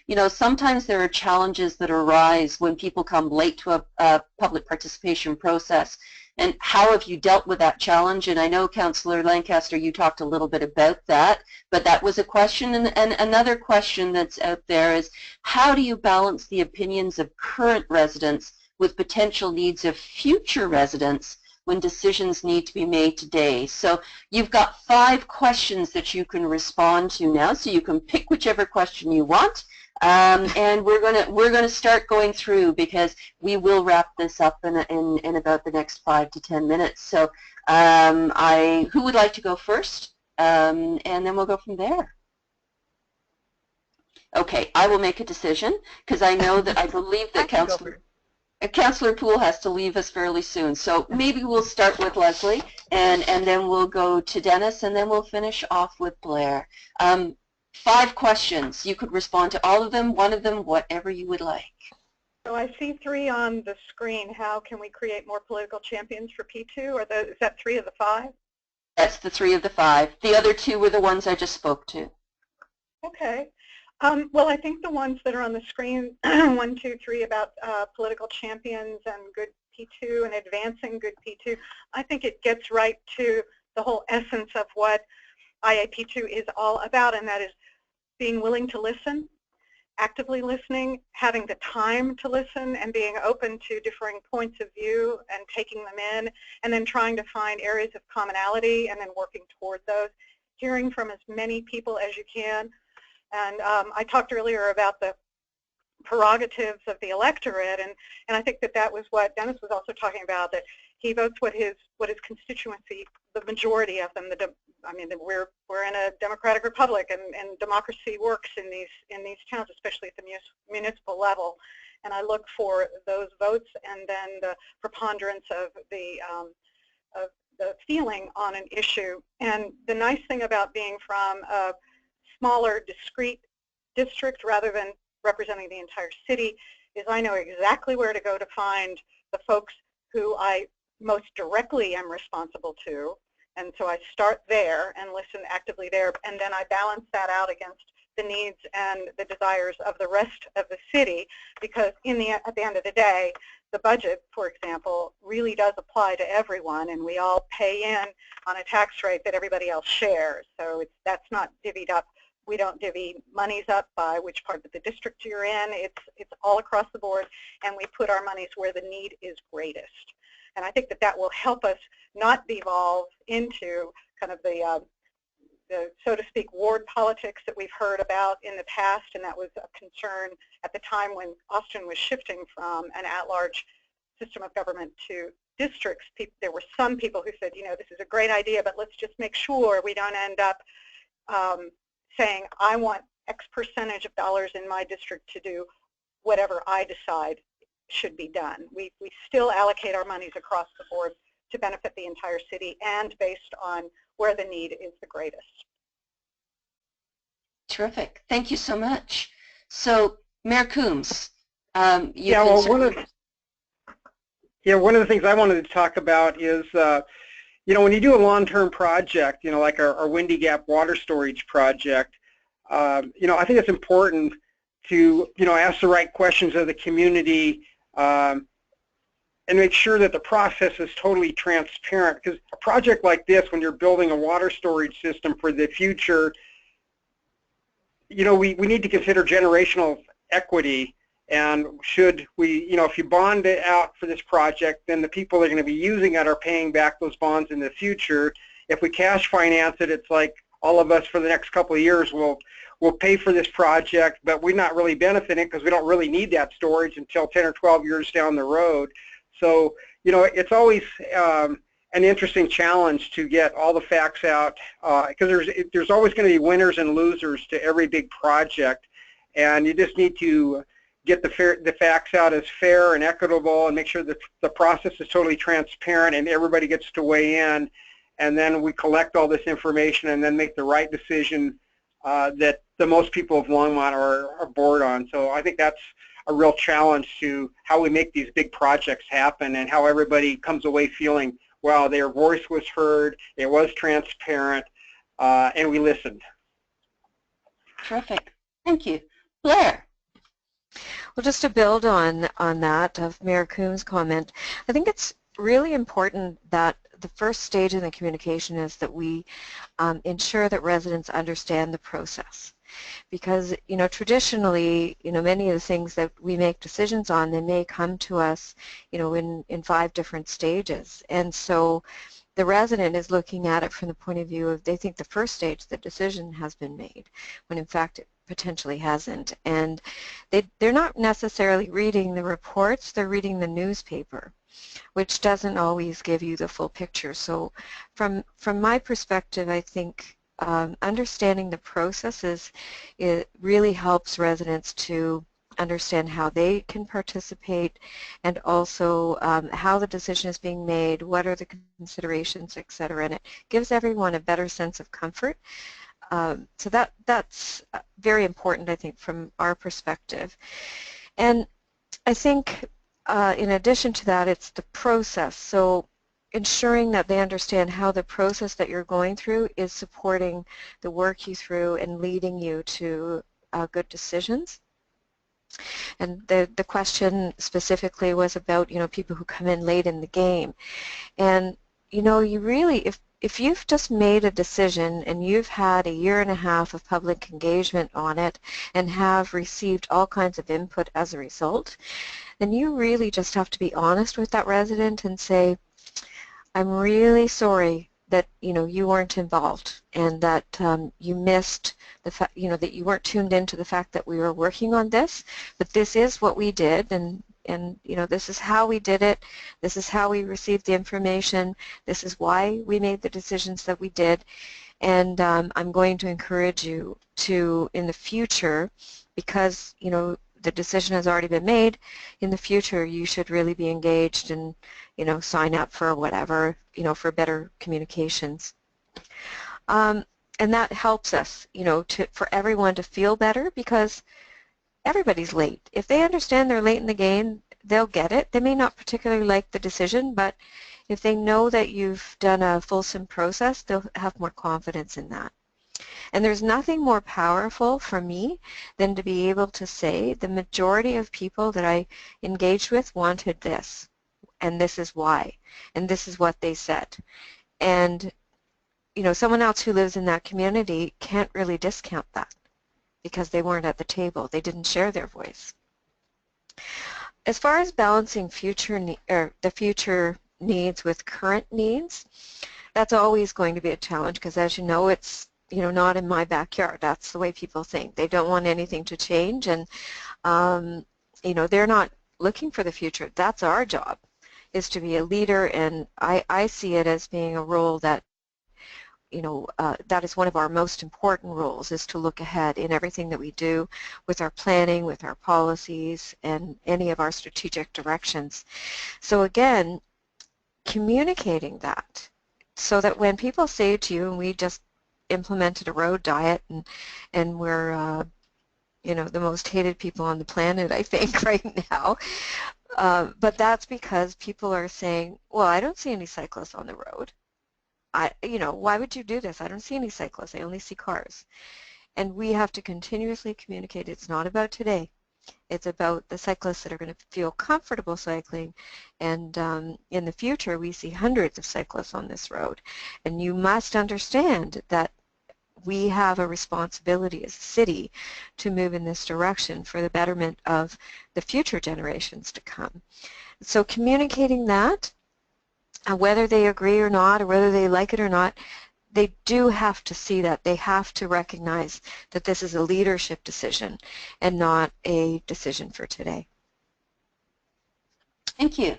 Speaker 1: you know, sometimes there are challenges that arise when people come late to a public participation process. And how have you dealt with that challenge? And I know, Councillor Lancaster, you talked a little bit about that, but that was a question. And another question that's out there is, how do you balance the opinions of current residents with potential needs of future residents when decisions need to be made today? So you've got 5 questions that you can respond to now, so you can pick whichever question you want. And we're gonna start going through, because we will wrap this up in about the next 5 to 10 minutes. So who would like to go first? And then we'll go from there. Okay, I will make a decision, because I know that I believe that Councillor Poole has to leave us fairly soon. So maybe we'll start with Leslie, and then we'll go to Dennis, and then we'll finish off with Blair. 5 questions. You could respond to all of them, one of them, whatever you would like.
Speaker 4: So I see 3 on the screen. How can we create more political champions for P2? Or is that 3 of the 5?
Speaker 1: That's the 3 of the 5. The other 2 were the ones I just spoke to.
Speaker 4: Okay. Well, I think the ones that are on the screen, 1, 2, 3, about political champions and good P2 and advancing good P2, I think it gets right to the whole essence of what IAP2 is all about, and that is being willing to listen, actively listening, having the time to listen, and being open to differing points of view and taking them in, and then trying to find areas of commonality and then working toward those, hearing from as many people as you can. And I talked earlier about the prerogatives of the electorate, and I think that was what Dennis was also talking about, that he votes what his constituency, the majority of them, I mean, we're in a democratic republic, and democracy works in these towns, especially at the municipal level. And I look for those votes, and then the preponderance of the feeling on an issue. And the nice thing about being from a smaller, discrete district rather than representing the entire city is I know exactly where to go to find the folks who I most directly am responsible to. And so I start there and listen actively there, and then I balance that out against the needs and the desires of the rest of the city, because at the end of the day, the budget, for example, really does apply to everyone, and we all pay in on a tax rate that everybody else shares. So that's not divvied up. We don't divvy monies up by which part of the district you're in. It's all across the board, and we put our monies where the need is greatest. And I think that will help us not devolve into kind of the so to speak, ward politics that we've heard about in the past, and that was a concern at the time when Austin was shifting from an at-large system of government to districts. There were some people who said, you know, this is a great idea, but let's just make sure we don't end up saying, I want X percentage of dollars in my district to do whatever I decide should be done. We still allocate our monies across the board to benefit the entire city and based on where the need is the greatest.
Speaker 1: Terrific. Thank you so much. So, Mayor Coombs,
Speaker 5: one of the things I wanted to talk about is, you know, when you do a long-term project, you know, like our Windy Gap water storage project, you know, I think it's important to, you know, ask the right questions of the community and make sure that the process is totally transparent. Because a project like this, when you're building a water storage system for the future, you know, we need to consider generational equity. And should we, you know, if you bond it out for this project, then the people that are going to be using it are paying back those bonds in the future. If we cash finance it, it's like all of us for the next couple of years will pay for this project, but we're not really benefiting because we don't really need that storage until 10 or 12 years down the road. So, you know, it's always an interesting challenge to get all the facts out, because there's always going to be winners and losers to every big project, and you just need to get the facts out as fair and equitable and make sure that the process is totally transparent and everybody gets to weigh in, and then we collect all this information and then make the right decision that the most people of Longmont are aboard on. So I think that's a real challenge to how we make these big projects happen and how everybody comes away feeling well, their voice was heard, it was transparent, and we listened.
Speaker 1: Terrific. Thank you. Blair.
Speaker 3: Well, just to build on that of Mayor Coombs' comment, I think it's really important that the first stage in the communication is that we ensure that residents understand the process. Because, traditionally, many of the things that we make decisions on, they may come to us, in 5 different stages. And so the resident is looking at it from the point of view of they think the first stage, the decision has been made, when in fact it potentially hasn't. And they're not necessarily reading the reports, they're reading the newspaper, which doesn't always give you the full picture. So from my perspective, I think understanding the processes, it really helps residents to understand how they can participate and also how the decision is being made, what are the considerations, etc. And it gives everyone a better sense of comfort. So that's very important, I think, from our perspective. And I think in addition to that, it's the process. So ensuring that they understand how the process that you're going through is supporting the work you through and leading you to good decisions. And the question specifically was about, people who come in late in the game. And, you really, if you've just made a decision and you've had a year and a half of public engagement on it and have received all kinds of input as a result, then you really just have to be honest with that resident and say, I'm really sorry that you weren't involved and that you missed the fact, that you weren't tuned into the fact that we were working on this, but this is what we did, and this is how we did it, this is how we received the information, this is why we made the decisions that we did, and I'm going to encourage you to, in the future, because the decision has already been made, in the future you should really be engaged and sign up for whatever, for better communications. And that helps us, for everyone to feel better, because everybody's late. If they understand they're late in the game, they'll get it. They may not particularly like the decision, but if they know that you've done a fulsome process, they'll have more confidence in that. And there's nothing more powerful for me than to be able to say the majority of people that I engaged with wanted this, and this is why, and this is what they said. And someone else who lives in that community can't really discount that because they weren't at the table. They didn't share their voice. As far as balancing the future needs with current needs, that's always going to be a challenge because, as you know, it's not in my backyard. That's the way people think. They don't want anything to change, and they're not looking for the future. That's our job, is to be a leader, and I see it as being a role that that is one of our most important roles, is to look ahead in everything that we do with our planning, with our policies, and any of our strategic directions. So again, communicating that so that when people say to you, and we just implemented a road diet, and we're the most hated people on the planet, I think, right now, but that's because people are saying, well, I don't see any cyclists on the road. Why would you do this? I don't see any cyclists. I only see cars. And we have to continuously communicate. It's not about today. It's about the cyclists that are going to feel comfortable cycling. And in the future, we see hundreds of cyclists on this road. And you must understand that we have a responsibility as a city to move in this direction for the betterment of the future generations to come. So communicating that, whether they agree or not, or whether they like it or not, they do have to see that. They have to recognize that this is a leadership decision and not a decision for today.
Speaker 1: Thank you.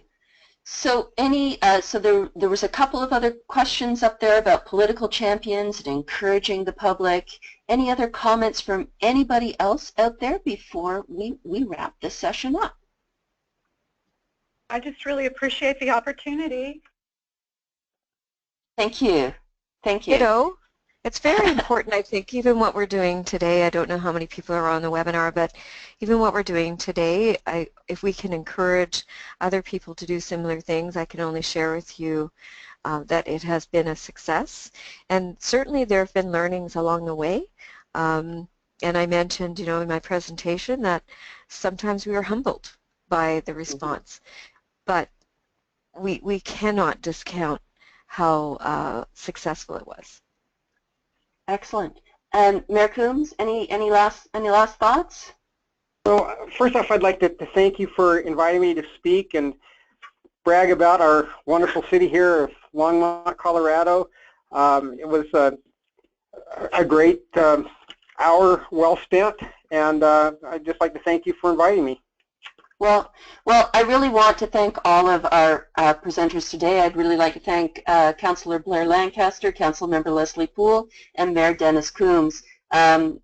Speaker 1: So there was a couple of other questions up there about political champions and encouraging the public. Any other comments from anybody else out there before we wrap this session up?
Speaker 4: I just really appreciate the opportunity.
Speaker 1: Thank you. Thank you.
Speaker 3: It's very important, I think, even what we're doing today. I don't know how many people are on the webinar, but even what we're doing today, if we can encourage other people to do similar things, I can only share with you that it has been a success. And certainly there have been learnings along the way. And I mentioned, in my presentation that sometimes we were humbled by the response, but we cannot discount how successful it was.
Speaker 1: Excellent. And Mayor Coombs, any last thoughts?
Speaker 5: So first off, I'd like to thank you for inviting me to speak and brag about our wonderful city here of Longmont, Colorado. It was a great hour well spent, and I'd just like to thank you for inviting me.
Speaker 1: Well, I really want to thank all of our presenters today. I'd really like to thank Councillor Blair Lancaster, Councilmember Leslie Poole, and Mayor Dennis Coombs.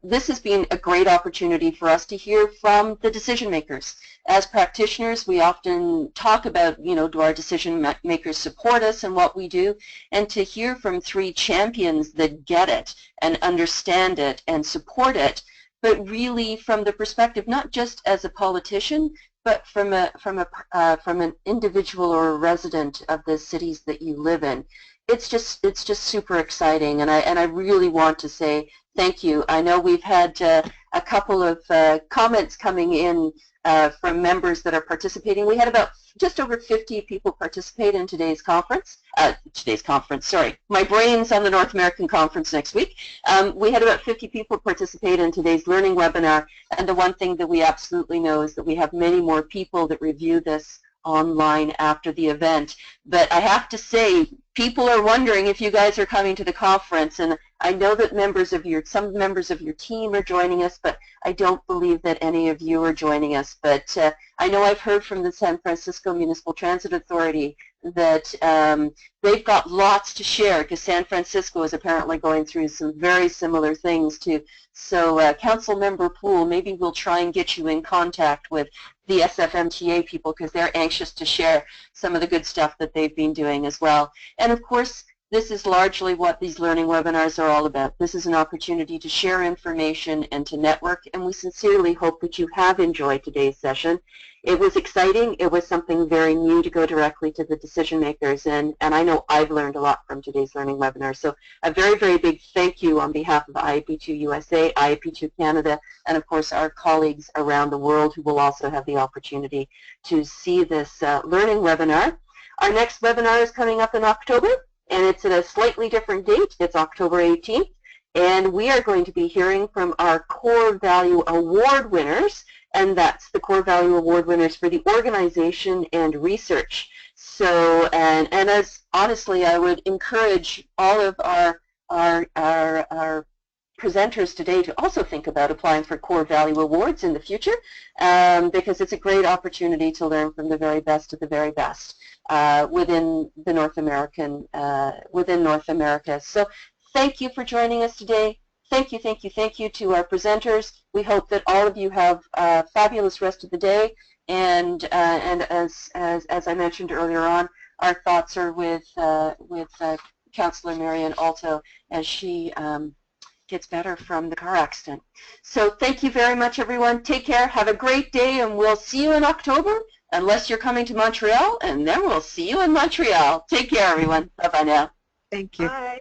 Speaker 1: This has been a great opportunity for us to hear from the decision makers. As practitioners, we often talk about, do our decision makers support us in what we do, and to hear from three champions that get it and understand it and support it, but really from the perspective not just as a politician, but from an individual or a resident of the cities that you live in. It's just super exciting, and I really want to say thank you. I know we've had a couple of comments coming in from members that are participating. We had about just over 50 people participate in today's conference. Sorry. My brain's on the North American Conference next week. We had about 50 people participate in today's learning webinar, and the one thing that we absolutely know is that we have many more people that review this online after the event. But I have to say, people are wondering if you guys are coming to the conference, and I know that some members of your team are joining us, but I don't believe that any of you are joining us. But I know I've heard from the San Francisco Municipal Transit Authority that they've got lots to share, because San Francisco is apparently going through some very similar things too. So Councilmember Poole, maybe we'll try and get you in contact with the SFMTA people, because they're anxious to share some of the good stuff that they've been doing as well. And of course, this is largely what these learning webinars are all about. This is an opportunity to share information and to network, and we sincerely hope that you have enjoyed today's session. It was exciting. It was something very new to go directly to the decision makers, and I know I've learned a lot from today's learning webinar. So a very, very big thank you on behalf of IAP2 USA, IAP2 Canada, and of course our colleagues around the world who will also have the opportunity to see this learning webinar. Our next webinar is coming up in October, and it's at a slightly different date. It's October 18th, and we are going to be hearing from our Core Value Award winners, and that's the Core Value Award winners for the organization and research. So, and as honestly, I would encourage all of our presenters today to also think about applying for Core Value Awards in the future, because it's a great opportunity to learn from the very best of the very best within North America. So thank you for joining us today. Thank you to our presenters. We hope that all of you have a fabulous rest of the day. And as I mentioned earlier on, our thoughts are with Councillor Marian Alto as she gets better from the car accident. So thank you very much, everyone. Take care. Have a great day, and we'll see you in October, unless you're coming to Montreal, and then we'll see you in Montreal. Take care, everyone. Bye-bye now.
Speaker 3: Thank you.
Speaker 4: Bye.